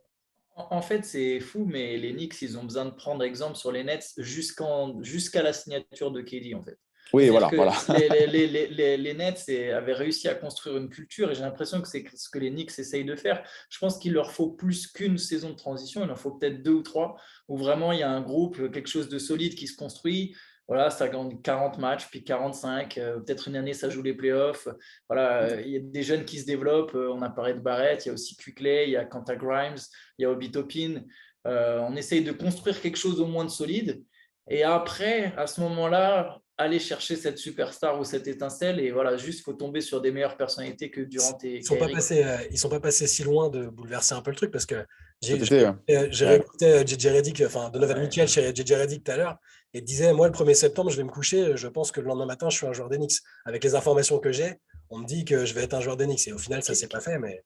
Speaker 6: en fait, c'est fou, mais les Knicks, ils ont besoin de prendre exemple sur les Nets jusqu'à la signature de KD, en fait.
Speaker 5: Oui,
Speaker 6: C'est-à-dire
Speaker 5: voilà.
Speaker 6: que les Nets avaient réussi à construire une culture et j'ai l'impression que c'est ce que les Knicks essayent de faire. Je pense qu'il leur faut plus qu'une saison de transition, il en faut peut-être 2 ou 3 où vraiment il y a un groupe, quelque chose de solide qui se construit. Voilà, ça gagne 40 matchs, puis 45. Peut-être une année, ça joue les playoffs. Voilà, il y a des jeunes qui se développent. On a parlé de Barrett, il y a aussi Quickley, il y a Quentin Grimes, il y a Obi Toppin. On essaye de construire quelque chose au moins de solide. Et après, à ce moment-là, aller chercher cette superstar ou cette étincelle. Et voilà, juste, il faut tomber sur des meilleures personnalités que Durant et Kyrie.
Speaker 7: Ils sont pas passés si loin de bouleverser un peu le truc parce que j'ai
Speaker 5: ouais.
Speaker 7: réécouté JJ Redick, enfin Donovan Mitchell chez JJ Redick tout à l'heure et disait moi le 1er septembre je vais me coucher, je pense que le lendemain matin je suis un joueur d'Enix. Avec les informations que j'ai, on me dit que je vais être un joueur d'Enix et au final ça s'est pas fait. Mais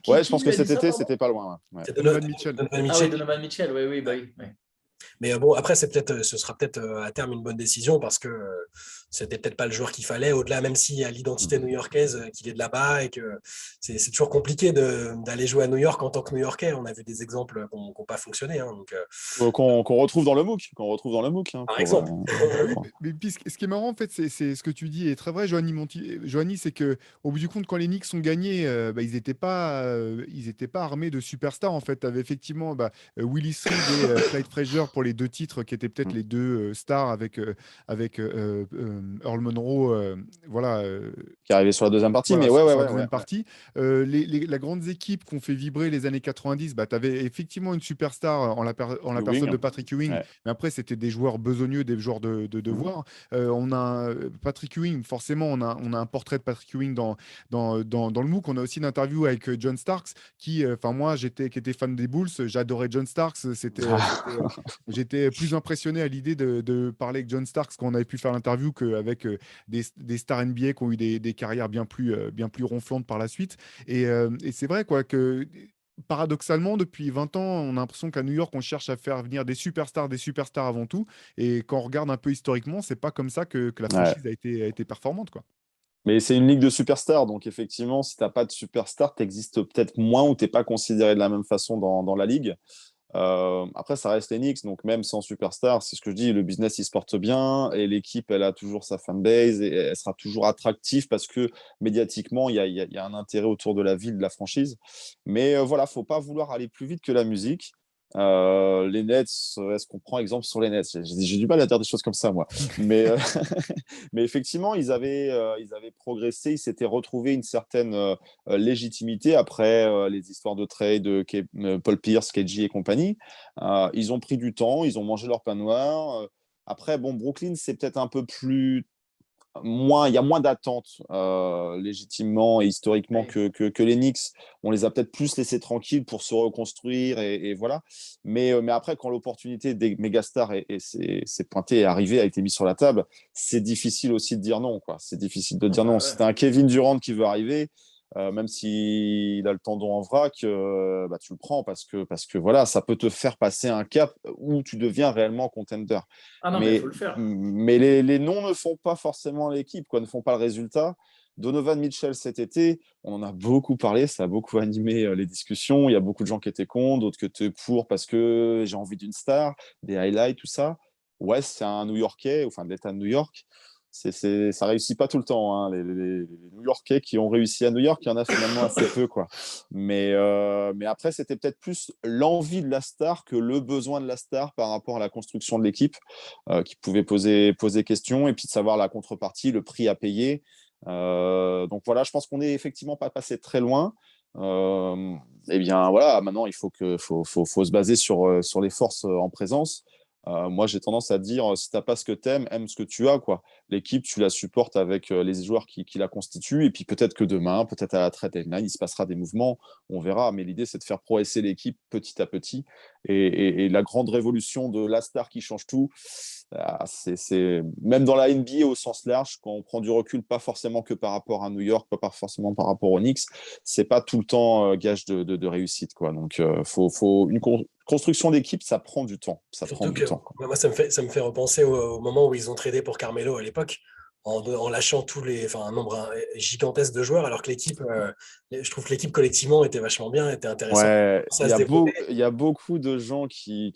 Speaker 5: Ouais, je pense que cet été c'était pas loin. Ouais.
Speaker 7: c'est
Speaker 4: Donovan Mitchell.
Speaker 6: Ah oui, Donovan Mitchell, oui.
Speaker 7: Mais bon, après, ce sera peut-être à terme une bonne décision parce que c'était peut-être pas le joueur qu'il fallait. Au-delà, même s'il y a l'identité new-yorkaise, qu'il est de là-bas et que c'est toujours compliqué d'aller jouer à New York en tant que New-Yorkais. On a vu des exemples qui n'ont pas fonctionné. Hein, donc,
Speaker 5: qu'on retrouve dans le MOOC. Hein,
Speaker 7: par exemple.
Speaker 4: Mais puis, ce qui est marrant, en fait, c'est ce que tu dis est très vrai, Johanny, c'est qu'au bout du compte, quand les Knicks ont gagné, ils n'étaient pas armés de superstars. En fait, tu avais effectivement Willis Reed et Clyde Frazier pour les 2 titres qui étaient peut-être les 2 stars avec Earl Monroe,
Speaker 5: qui est arrivé sur la deuxième partie.
Speaker 4: Voilà,
Speaker 5: mais
Speaker 4: sur la
Speaker 5: ouais.
Speaker 4: deuxième partie. La grande équipe qui ont fait vibrer les années 90, tu avais effectivement une superstar en la personne de Patrick Ewing,
Speaker 5: Ouais.
Speaker 4: mais après, c'était des joueurs besogneux, des joueurs de devoir. On a Patrick Ewing, forcément, on a un portrait de Patrick Ewing dans le MOOC. On a aussi une interview avec John Starks, qui était fan des Bulls. J'adorais John Starks. J'étais plus impressionné à l'idée de parler avec John Starks quand on avait pu faire l'interview qu'avec des stars NBA qui ont eu des carrières bien plus ronflantes par la suite. Et c'est vrai quoi que paradoxalement, depuis 20 ans, on a l'impression qu'à New York, on cherche à faire venir des superstars avant tout. Et quand on regarde un peu historiquement, c'est pas comme ça que la franchise a été performante, quoi.
Speaker 5: Mais c'est une ligue de superstars, donc effectivement, si tu n'as pas de superstar, tu existes peut-être moins ou tu n'es pas considéré de la même façon dans la ligue. Après, ça reste les Knicks, donc même sans superstar, c'est ce que je dis, le business il se porte bien et l'équipe elle a toujours sa fanbase et elle sera toujours attractive parce que médiatiquement il y a un intérêt autour de la ville, de la franchise. Mais voilà, faut pas vouloir aller plus vite que la musique. Les Nets, est-ce qu'on prend exemple sur les Nets? J'ai du mal à dire des choses comme ça, moi. Mais, mais effectivement, ils avaient progressé, ils s'étaient retrouvés une certaine légitimité après les histoires de trade de Paul Pierce, KG et compagnie. Ils ont pris du temps, ils ont mangé leur pain noir. Après, bon, Brooklyn, c'est peut-être un peu plus il y a moins d'attentes légitimement et historiquement que les Knicks. On les a peut-être plus laissés tranquilles pour se reconstruire et voilà. Mais après, quand l'opportunité des mégastars s'est pointée, est arrivée, a été mise sur la table, c'est difficile aussi de dire non, quoi. C'est difficile de dire non. Si tu as un Kevin Durant qui veut arriver, même s'il a le tendon en vrac, tu le prends parce que voilà, ça peut te faire passer un cap où tu deviens réellement contender.
Speaker 6: Ah non, mais il faut le faire.
Speaker 5: Mais les noms ne font pas forcément l'équipe, quoi, ne font pas le résultat. Donovan Mitchell cet été, on en a beaucoup parlé, ça a beaucoup animé les discussions. Il y a beaucoup de gens qui étaient contre, d'autres qui étaient pour parce que j'ai envie d'une star, des highlights, tout ça. Ouais, c'est un New-Yorkais, enfin de l'État de New York. ça réussit pas tout le temps, hein. Les New-Yorkais qui ont réussi à New York, il y en a finalement assez peu, quoi. Mais après, c'était peut-être plus l'envie de la star que le besoin de la star par rapport à la construction de l'équipe, qui pouvait poser question, et puis de savoir la contrepartie, le prix à payer. Donc voilà, je pense qu'on n'est effectivement pas passé très loin. Eh bien voilà, maintenant il faut se baser sur les forces en présence. Moi, j'ai tendance à dire, si t'as pas ce que t'aimes, aime ce que tu as, quoi. L'équipe, tu la supportes avec les joueurs qui la constituent, et puis peut-être que demain, peut-être à la trade deadline, il se passera des mouvements, on verra. Mais l'idée, c'est de faire progresser l'équipe petit à petit. Et la grande révolution de la star qui change tout, même dans la NBA au sens large, quand on prend du recul, pas forcément que par rapport à New York, pas forcément par rapport aux Knicks, c'est pas tout le temps gage de réussite, quoi. Donc, faut une construction d'équipe, ça prend du temps. Ça prend
Speaker 7: Surtout
Speaker 5: du
Speaker 7: que
Speaker 5: temps, quoi.
Speaker 7: moi, ça me fait repenser au moment où ils ont tradé pour Carmelo à l'époque, en lâchant un nombre gigantesque de joueurs, alors que je trouve que l'équipe collectivement était vachement bien, était intéressante.
Speaker 5: Ouais,
Speaker 7: Ça se développait.
Speaker 5: il y a beaucoup de gens qui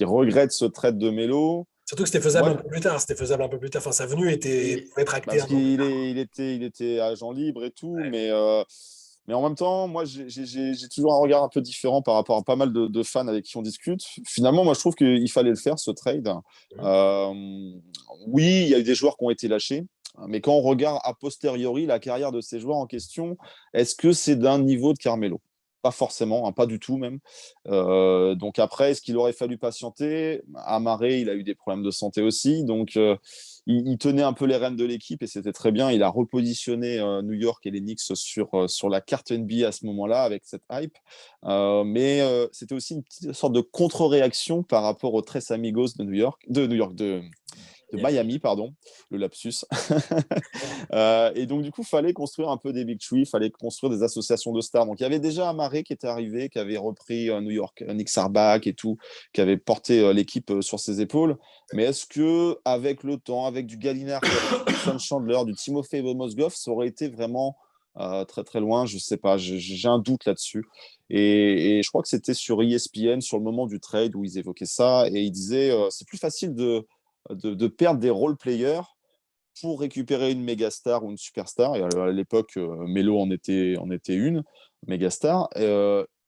Speaker 5: regrettent ce trade de Melo.
Speaker 7: Surtout que c'était faisable
Speaker 5: Moi,
Speaker 7: un peu plus tard. C'était faisable un peu plus tard. Enfin, sa venue pouvait être actée
Speaker 5: parce
Speaker 7: un peu plus
Speaker 5: qu'il
Speaker 7: tard.
Speaker 5: il était agent libre et tout,
Speaker 7: Ouais.
Speaker 5: mais en même temps, moi, j'ai toujours un regard un peu différent par rapport à pas mal de fans avec qui on discute. Finalement, moi, je trouve qu'il fallait le faire, ce trade.
Speaker 7: Mhm.
Speaker 5: Oui, il y a eu des joueurs qui ont été lâchés, mais quand on regarde a posteriori la carrière de ces joueurs en question, est-ce que c'est d'un niveau de Carmelo? Pas forcément, hein, pas du tout même. Donc après, est-ce qu'il aurait fallu patienter? Amaré, il a eu des problèmes de santé aussi, donc il tenait un peu les rênes de l'équipe et c'était très bien. Il a repositionné New York et les Knicks sur la carte NBA à ce moment-là avec cette hype. Mais c'était aussi une petite sorte de contre-réaction par rapport aux Tres Amigos de
Speaker 7: Miami.
Speaker 5: Miami, pardon, le lapsus. Et donc, du coup, il fallait construire un peu des big tree, il fallait construire des associations de stars. Donc, il y avait déjà Amaré qui était arrivé, qui avait repris New York, Nick Sarbach et tout, qui avait porté l'équipe sur ses épaules. Mais est-ce que avec le temps, avec du Gallinari, avec du Son Chandler, du Timofey Mozgov, ça aurait été vraiment très très loin? Je sais pas, j'ai un doute là-dessus. Et je crois que c'était sur ESPN, sur le moment du trade, où ils évoquaient ça, et ils disaient c'est plus facile de perdre des role players pour récupérer une méga star ou une superstar. Et à l'époque, Melo en était une méga star.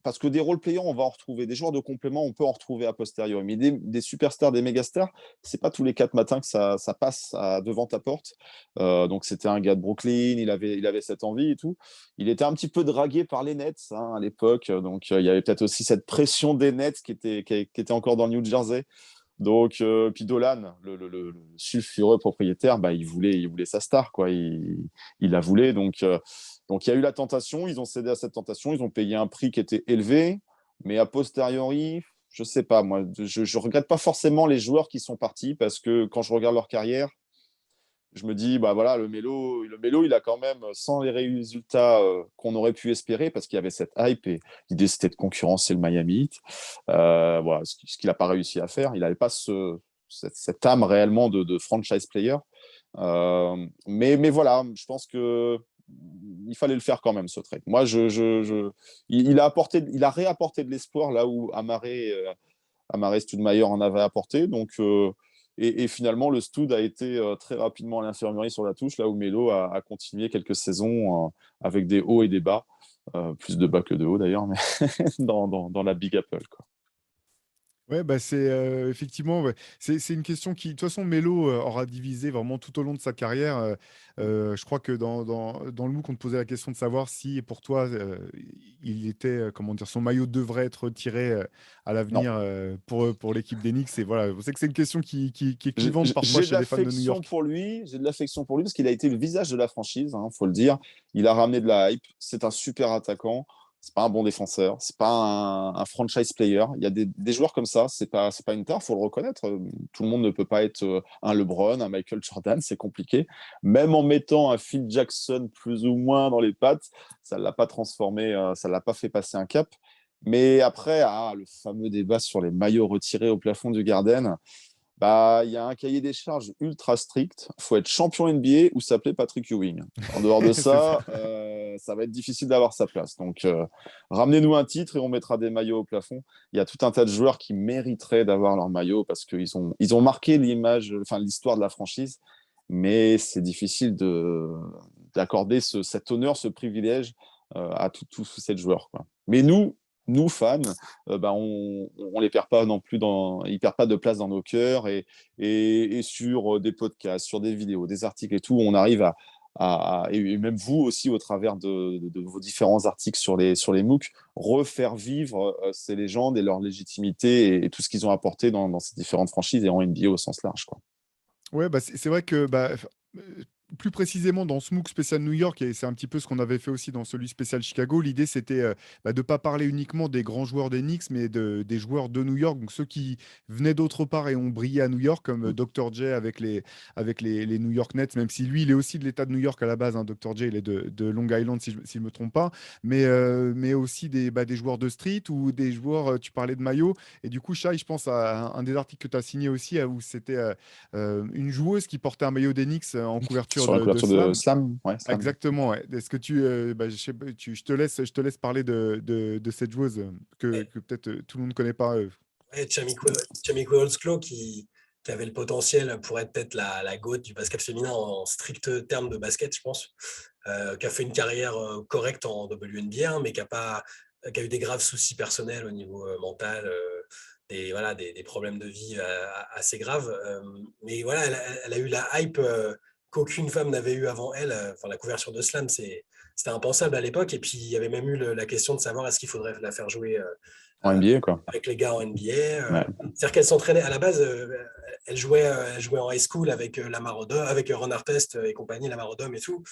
Speaker 5: Parce que des role players, on va en retrouver. Des joueurs de complément, on peut en retrouver a posteriori. Mais des superstars, des méga stars, c'est pas tous les 4 matins que ça passe devant ta porte. Donc c'était un gars de Brooklyn, il avait cette envie et tout. Il était un petit peu dragué par les Nets, hein, à l'époque. Donc il y avait peut-être aussi cette pression des Nets qui était encore dans le New Jersey. Donc, puis Dolan, le sulfureux propriétaire, bah, il voulait sa star, quoi. Il la voulait. Donc, il y a eu la tentation. Ils ont cédé à cette tentation. Ils ont payé un prix qui était élevé. Mais a posteriori, je sais pas, moi, je regrette pas forcément les joueurs qui sont partis parce que quand je regarde leur carrière, je me dis, bah voilà, le Mélo, il a quand même, sans les résultats qu'on aurait pu espérer, parce qu'il y avait cette hype et l'idée c'était de concurrencer le Miami Heat. Voilà, ce qu'il n'a pas réussi à faire. Il n'avait pas cette âme réellement de franchise player. Mais voilà, je pense que il fallait le faire quand même, ce trade. Moi, il a réapporté de l'espoir là où Amaré Stoudemire en avait apporté. Donc, et finalement, le Stoud a été très rapidement à l'infirmerie sur la touche, là où Melo a continué quelques saisons avec des hauts et des bas. Plus de bas que de hauts d'ailleurs, mais dans la Big Apple, quoi.
Speaker 4: Ouais, bah c'est effectivement, ouais, c'est une question qui, de toute façon, Melo aura divisé vraiment tout au long de sa carrière. Je crois que dans le MOOC, on te posait la question de savoir si, pour toi, il était, comment dire, son maillot devrait être retiré à
Speaker 5: Non.
Speaker 4: l'avenir pour l'équipe d'Enix. Et voilà, je sais que c'est une question qui est clivante parfois
Speaker 5: J'ai de
Speaker 4: chez les fans de New
Speaker 5: l'affection
Speaker 4: York.
Speaker 5: pour lui, j'ai de l'affection pour lui parce qu'il a été le visage de la franchise, hein, faut le dire. Il a ramené de la hype. C'est un super attaquant. C'est pas un bon défenseur. C'est pas un franchise player. Il y a des joueurs comme ça. C'est pas une tare, faut le reconnaître. Tout le monde ne peut pas être un LeBron, un Michael Jordan. C'est compliqué. Même en mettant un Phil Jackson plus ou moins dans les pattes, ça l'a pas transformé. Ça l'a pas fait passer un cap. Mais après, le fameux débat sur les maillots retirés au plafond du Garden. Bah, il y a un cahier des charges ultra strict. Il faut être champion NBA ou s'appeler Patrick Ewing. En dehors de
Speaker 4: C'est ça.
Speaker 5: ça va être difficile d'avoir sa place. Donc, ramenez-nous un titre et on mettra des maillots au plafond. Il y a tout un tas de joueurs qui mériteraient d'avoir leur maillot parce qu'ils ont marqué l'image, enfin l'histoire de la franchise. mais c'est difficile d'accorder cet honneur, ce privilège à tous ces joueurs, quoi. Mais nous fans, on les perd pas non plus ils perdent pas de place dans nos cœurs et sur des podcasts, sur des vidéos, des articles et tout, on arrive et même vous aussi au travers de vos différents articles sur les MOOC, refaire vivre ces légendes et leur légitimité et tout ce qu'ils ont apporté dans ces différentes franchises et en NBA au sens large, quoi.
Speaker 4: Ouais, bah, c'est vrai que plus précisément dans ce MOOC spécial New York, et c'est un petit peu ce qu'on avait fait aussi dans celui spécial Chicago, l'idée c'était de ne pas parler uniquement des grands joueurs des Knicks, mais des joueurs de New York, donc ceux qui venaient d'autre part et ont brillé à New York, comme Dr. J avec les New York Nets, même si lui, il est aussi de l'État de New York à la base. Hein, Dr. J, il est de Long Island, si je ne me trompe pas, mais aussi des joueurs de street ou des joueurs, tu parlais de maillot, et du coup, Shai, je pense à un des articles que tu as signé aussi, où c'était une joueuse qui portait un maillot d'Enix en couverture
Speaker 5: Sur la
Speaker 4: de
Speaker 5: couverture de
Speaker 4: Slam.
Speaker 5: Slam, ouais, Slam.
Speaker 4: Exactement, ouais. Est-ce que je te laisse parler de cette joueuse que peut-être tout le monde ne connaît pas.
Speaker 7: Ouais, Chamique Holdsclaw qui avait le potentiel pour être peut-être la GOAT du basket féminin en strict terme de basket, je pense, qui a fait une carrière correcte en WNBA, hein, mais qui a eu des graves soucis personnels au niveau mental, des problèmes de vie assez graves. Mais voilà, elle a eu la hype qu'aucune femme n'avait eu avant elle. Enfin, la couverture de Slam, c'était impensable à l'époque. Et puis, il y avait même eu la question de savoir est-ce qu'il faudrait la faire jouer
Speaker 5: En NBA, quoi.
Speaker 7: avec les gars en NBA.
Speaker 5: Ouais.
Speaker 7: C'est-à-dire qu'elle s'entraînait à la base, elle jouait en high school avec Lamar Odom, avec Ron Artest et compagnie, Lamar Odom et tout.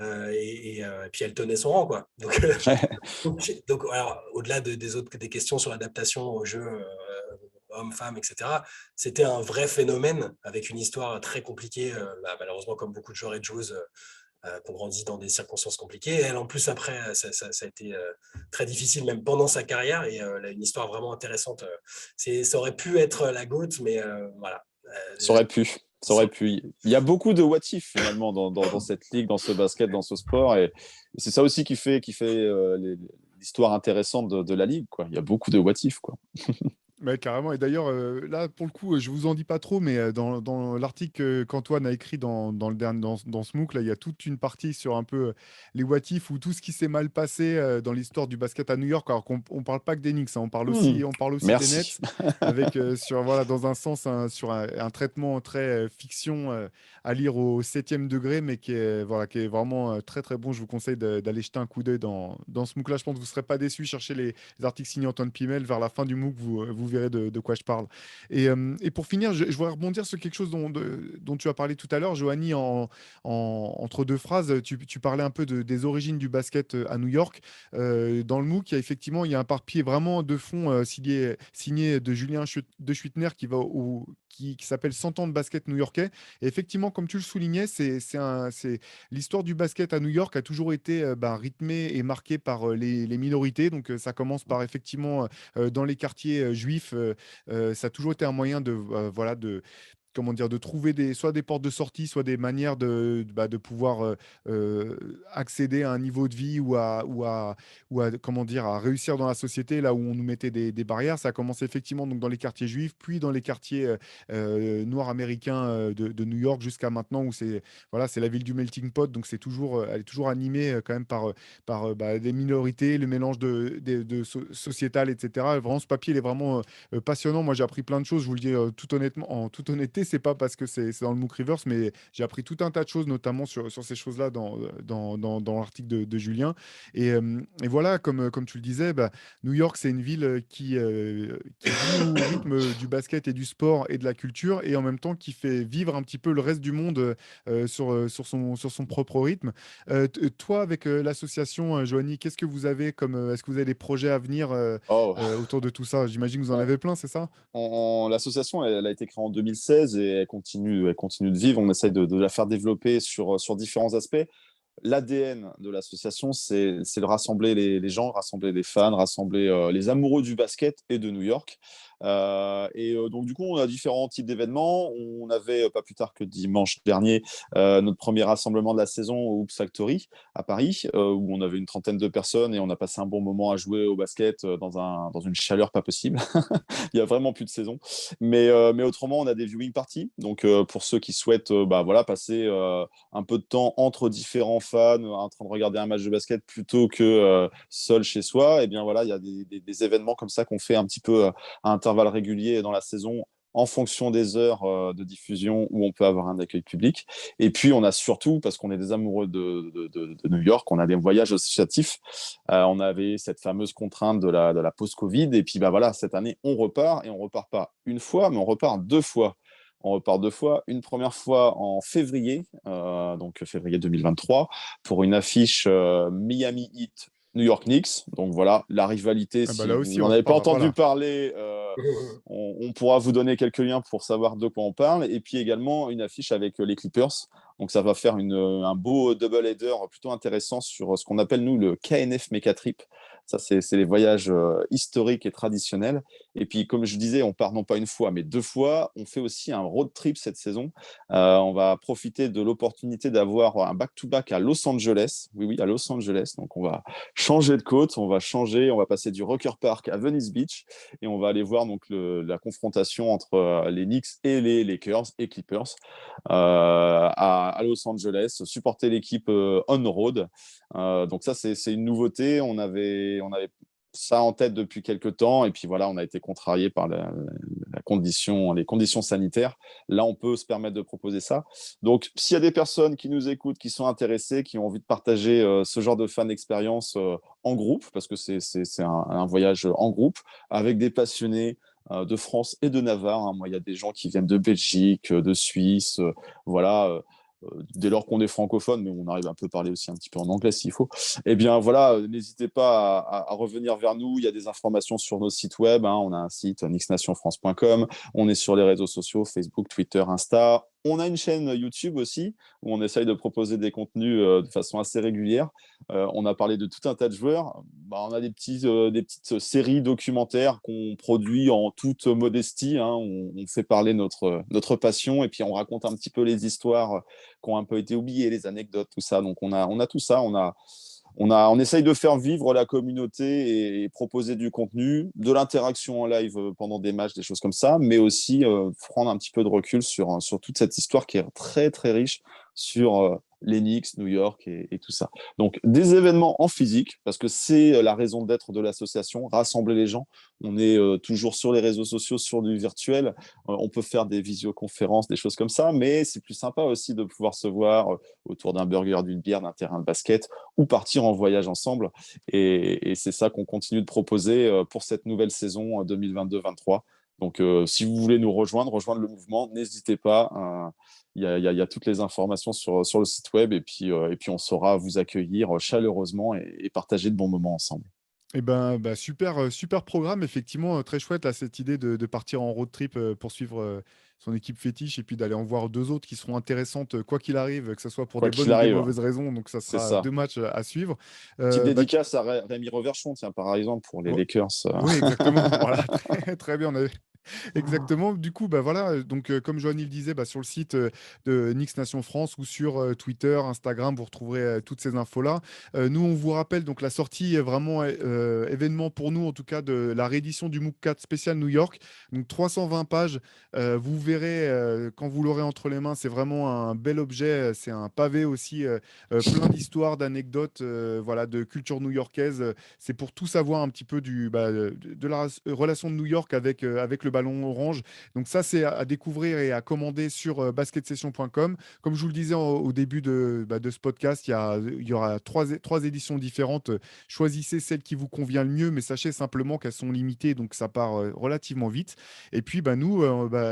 Speaker 7: Et puis elle tenait son rang, quoi. Donc alors, au-delà des questions sur l'adaptation au jeu homme-femme, etc., c'était un vrai phénomène avec une histoire très compliquée, malheureusement comme beaucoup de joueurs et de joueuses qui ont grandi dans des circonstances compliquées. Et elle, en plus, après, ça a été très difficile, même pendant sa carrière, et elle a une histoire vraiment intéressante. Ça aurait pu être la GOAT, mais voilà.
Speaker 5: Ça aurait pu. Il y a beaucoup de what if finalement dans cette ligue, dans ce basket, dans ce sport, et c'est ça aussi qui fait l'histoire intéressante de la ligue, quoi. Il y a beaucoup de what if, quoi.
Speaker 4: Ouais, carrément. Et d'ailleurs, là, pour le coup, je vous en dis pas trop, mais dans l'article qu'Antoine a écrit dans ce MOOC, là, il y a toute une partie sur un peu les what if ou tout ce qui s'est mal passé dans l'histoire du basket à New York. Alors qu'on on parle pas que des Knicks, hein, on parle aussi des
Speaker 5: Merci.
Speaker 4: Nets, avec dans un sens sur un traitement très fiction à lire au 7e degré, mais qui est vraiment très très bon. Je vous conseille d'aller jeter un coup d'œil dans ce MOOC-là. Je pense que vous ne serez pas déçus. Cherchez les articles signés Antoine Pimel vers la fin du MOOC, vous verrez de quoi je parle. Et pour finir, je voudrais rebondir sur quelque chose dont tu as parlé tout à l'heure, Johanny, entre deux phrases. Tu parlais un peu des origines du basket à New York. Dans le MOOC, il y a un papier vraiment de fond signé de Julien de Schuitner qui s'appelle 100 ans de basket new-yorkais. Et effectivement, comme tu le soulignais, c'est l'histoire du basket à New York a toujours été rythmée et marquée par les minorités. Donc ça commence par effectivement dans les quartiers juifs. Ça a toujours été un moyen de trouver soit des portes de sortie, soit des manières de pouvoir accéder à un niveau de vie comment dire, à réussir dans la société là où on nous mettait des barrières. Ça a commencé effectivement donc dans les quartiers juifs, puis dans les quartiers noirs américains de New York jusqu'à maintenant où c'est la ville du melting pot. Donc elle est toujours animée quand même par des minorités, le mélange sociétal, etc. Vraiment, ce papier il est vraiment passionnant. Moi, j'ai appris plein de choses. Je vous le dis tout honnêtement, en toute honnêteté, c'est pas parce que c'est dans le MOOC Reverse, mais j'ai appris tout un tas de choses, notamment sur ces choses-là dans l'article de Julien. Et voilà, comme tu le disais, New York, c'est une ville qui vit au rythme du basket et du sport et de la culture, et en même temps qui fait vivre un petit peu le reste du monde sur son propre rythme. Toi, avec l'association Johanny, qu'est-ce que vous avez est-ce que vous avez des projets à venir autour de tout ça? J'imagine que vous en avez plein, c'est ça?
Speaker 5: L'association, elle a été créée en 2016 et elle continue de vivre. On essaie de la faire développer sur différents aspects. L'ADN de l'association, c'est de rassembler les gens, rassembler les fans, rassembler les amoureux du basket et de New York. Donc, du coup, on a différents types d'événements. On avait, pas plus tard que dimanche dernier, notre premier rassemblement de la saison au Hoops Factory à Paris, où on avait une trentaine de personnes et on a passé un bon moment à jouer au basket dans une chaleur pas possible. Il n'y a vraiment plus de saison. Mais autrement, on a des viewing parties. Donc, pour ceux qui souhaitent passer un peu de temps entre différents fans en train de regarder un match de basket plutôt que seul chez soi, et bien voilà, il y a des événements comme ça qu'on fait un petit peu à intervalles réguliers dans la saison en fonction des heures de diffusion où on peut avoir un accueil public. Et puis, on a surtout, parce qu'on est des amoureux de New York, on a des voyages associatifs. On avait cette fameuse contrainte de la post-Covid. Et puis, voilà, cette année, on repart. Et on repart pas une fois, mais on repart deux fois. On repart deux fois. Une première fois en février, donc février 2023, pour une affiche Miami Heat New York Knicks. Donc voilà, la rivalité,
Speaker 4: Ah bah
Speaker 5: si
Speaker 4: là
Speaker 5: vous
Speaker 4: aussi,
Speaker 5: n'en
Speaker 4: on
Speaker 5: avez pas
Speaker 4: repart.
Speaker 5: entendu
Speaker 4: Voilà.
Speaker 5: parler, on pourra vous donner quelques liens pour savoir de quoi on parle. Et puis également une affiche avec les Clippers. Donc ça va faire un beau double-header plutôt intéressant sur ce qu'on appelle, nous, le KNF Mecha Trip. Ça, c'est les voyages historiques et traditionnels. Et puis, comme je disais, on part non pas une fois, mais deux fois. On fait aussi un road trip cette saison. On va profiter de l'opportunité d'avoir un back-to-back à Los Angeles. Oui, oui, à Los Angeles. Donc, on va changer de côte, on va passer du Rucker Park à Venice Beach et on va aller voir donc la confrontation entre les Knicks et les Lakers et Clippers à Los Angeles, supporter l'équipe on road. Donc ça, c'est une nouveauté. On avait ça en tête depuis quelques temps et puis voilà, on a été contrarié par les conditions sanitaires. Là, on peut se permettre de proposer ça. Donc, s'il y a des personnes qui nous écoutent, qui sont intéressées, qui ont envie de partager ce genre de fan expérience en groupe, parce que c'est un voyage en groupe, avec des passionnés de France et de Navarre. Hein. Moi, il y a des gens qui viennent de Belgique, de Suisse, voilà. Dès lors qu'on est francophone, mais on arrive un peu à parler aussi un petit peu en anglais s'il faut, eh bien voilà, n'hésitez pas à revenir vers nous. Il y a des informations sur nos sites web. Hein. On a un site nixnationfrance.com. On est sur les réseaux sociaux, Facebook, Twitter, Insta. On a une chaîne YouTube aussi où on essaye de proposer des contenus de façon assez régulière. On a parlé de tout un tas de joueurs. On a des petites séries documentaires qu'on produit en toute modestie. Hein. On fait parler notre passion et puis on raconte un petit peu les histoires qui ont un peu été oubliées, les anecdotes, tout ça. Donc on a tout ça. On essaye de faire vivre la communauté et proposer du contenu, de l'interaction en live pendant des matchs, des choses comme ça, mais aussi prendre un petit peu de recul sur toute cette histoire qui est très, très riche sur les Knicks, New York et tout ça. Donc, des événements en physique, parce que c'est la raison d'être de l'association, rassembler les gens. On est toujours sur les réseaux sociaux, sur du virtuel. On peut faire des visioconférences, des choses comme ça, mais c'est plus sympa aussi de pouvoir se voir autour d'un burger, d'une bière, d'un terrain de basket ou partir en voyage ensemble. Et c'est ça qu'on continue de proposer pour cette nouvelle saison 2022-23. Donc, si vous voulez nous rejoindre le mouvement, n'hésitez pas. Il y a toutes les informations sur le site web et puis on saura vous accueillir chaleureusement et partager de bons moments ensemble.
Speaker 4: Eh ben, super programme, effectivement, très chouette, là, cette idée de partir en road trip pour suivre son équipe fétiche et puis d'aller en voir deux autres qui seront intéressantes, quoi qu'il arrive, que ce soit pour
Speaker 5: Quoi
Speaker 4: des bonnes
Speaker 5: qu'il
Speaker 4: ou des
Speaker 5: arrive,
Speaker 4: mauvaises raisons. Donc, ça
Speaker 5: c'est
Speaker 4: sera
Speaker 5: ça.
Speaker 4: deux matchs à suivre.
Speaker 5: Petite
Speaker 4: Bah,
Speaker 5: dédicace à Rémi Reverchon, tiens, par exemple, pour les
Speaker 4: oh,
Speaker 5: Lakers.
Speaker 4: oui, exactement. Voilà, très bien. Exactement. Du coup, voilà. Donc, comme Joanny le disait, sur le site de Nix Nation France ou sur Twitter, Instagram, vous retrouverez toutes ces infos-là. Nous, on vous rappelle donc la sortie est vraiment événement pour nous, en tout cas, de la réédition du MOOC 4 spécial New York. Donc, 320 pages. Vous verrez quand vous l'aurez entre les mains, c'est vraiment un bel objet. C'est un pavé aussi, plein d'histoires, d'anecdotes, voilà, de culture new-yorkaise. C'est pour tout savoir un petit peu de la relation de New York avec le ballon orange. Donc ça, c'est à découvrir et à commander sur basketsession.com. Comme je vous le disais au début de ce podcast, il y aura trois éditions différentes. Choisissez celle qui vous convient le mieux, mais sachez simplement qu'elles sont limitées, donc ça part relativement vite. Et puis, nous,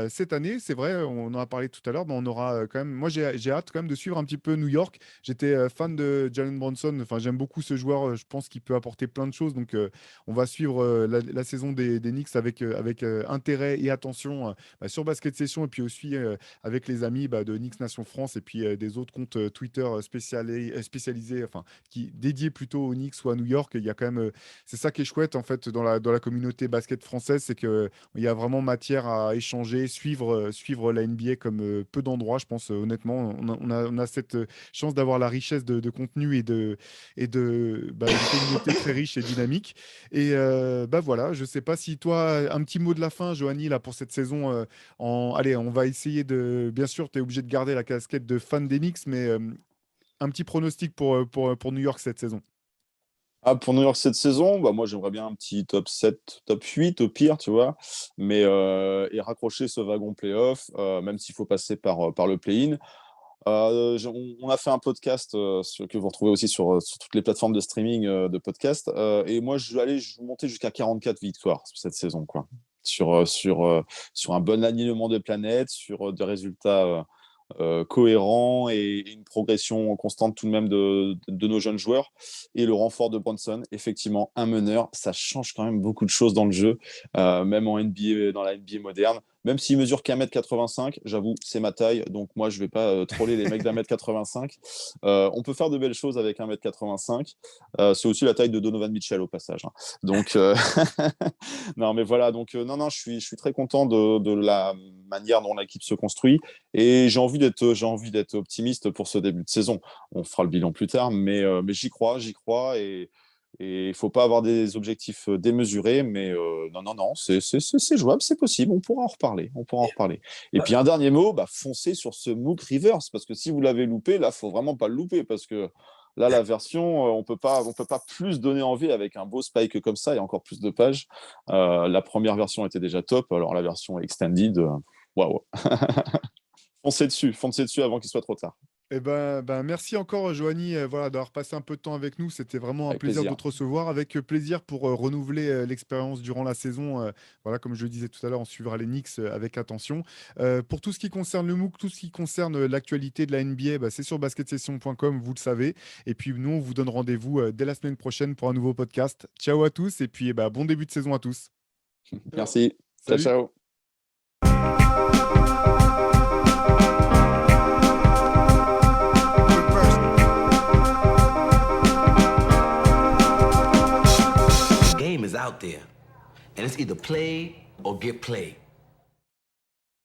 Speaker 4: cette année, c'est vrai, on en a parlé tout à l'heure, on aura quand même, moi j'ai hâte quand même de suivre un petit peu New York. J'étais fan de Jalen Brunson, enfin j'aime beaucoup ce joueur, je pense qu'il peut apporter plein de choses, donc on va suivre la saison des Knicks avec intérêt. intérêt et attention sur Basket Session et puis aussi avec les amis de Knicks Nation France et puis des autres comptes Twitter spécialisés, enfin qui dédiés plutôt aux Knicks ou à New York. Il y a quand même, c'est ça qui est chouette en fait dans la communauté basket française, c'est que il y a vraiment matière à échanger, suivre la NBA comme peu d'endroits, je pense honnêtement. On a cette chance d'avoir la richesse de contenu et de une communauté très riche et dynamique. Et voilà, je sais pas si toi, un petit mot de la fin, Johanny, là pour cette saison. Allez, on va essayer de. Bien sûr, tu es obligé de garder la casquette de fan des Knicks, mais un petit pronostic pour New York cette saison.
Speaker 5: Ah, pour New York cette saison, moi j'aimerais bien un petit top 7, top 8 au pire, tu vois, mais et raccrocher ce wagon playoff, même s'il faut passer par le play-in. On a fait un podcast que vous retrouvez aussi sur toutes les plateformes de streaming de podcast, et moi je vais monter jusqu'à 44 victoires cette saison, quoi, sur un bon alignement de planètes, sur des résultats cohérent et une progression constante tout de même de nos jeunes joueurs et le renfort de Brunson. Effectivement, un meneur, ça change quand même beaucoup de choses dans le jeu, même en NBA, dans la NBA moderne. Même s'il mesure qu'1m85, j'avoue, c'est ma taille, donc moi je vais pas troller les mecs d'1m85. On peut faire de belles choses avec 1m85. C'est aussi la taille de Donovan Mitchell au passage, hein. Donc non, mais voilà, donc non, je suis très content de la manière dont l'équipe se construit et j'ai envie d'être optimiste pour ce début de saison. On fera le bilan plus tard, mais j'y crois et il ne faut pas avoir des objectifs démesurés, mais non, c'est jouable, c'est possible, on pourra en reparler. Et puis un dernier mot, foncez sur ce MOOC Rivers, parce que si vous l'avez loupé, là, il ne faut vraiment pas le louper, parce que là, la version, on peut pas plus donner envie avec un beau spike comme ça, et encore plus de pages. La première version était déjà top, alors la version extended, waouh. Foncez dessus avant qu'il soit trop tard.
Speaker 4: Eh ben, merci encore, Johanny, d'avoir passé un peu de temps avec nous. C'était vraiment un
Speaker 5: Avec
Speaker 4: plaisir
Speaker 5: plaisir.
Speaker 4: de te recevoir. Avec plaisir pour renouveler l'expérience durant la saison. Comme je le disais tout à l'heure, on suivra les Knicks avec attention. Pour tout ce qui concerne le MOOC, tout ce qui concerne l'actualité de la NBA, c'est sur basketsession.com, vous le savez. Et puis, nous, on vous donne rendez-vous dès la semaine prochaine pour un nouveau podcast. Ciao à tous et puis bon début de saison à tous.
Speaker 5: Merci.
Speaker 4: Salut.
Speaker 5: Ciao.
Speaker 8: Game is out there, and it's either play or get played.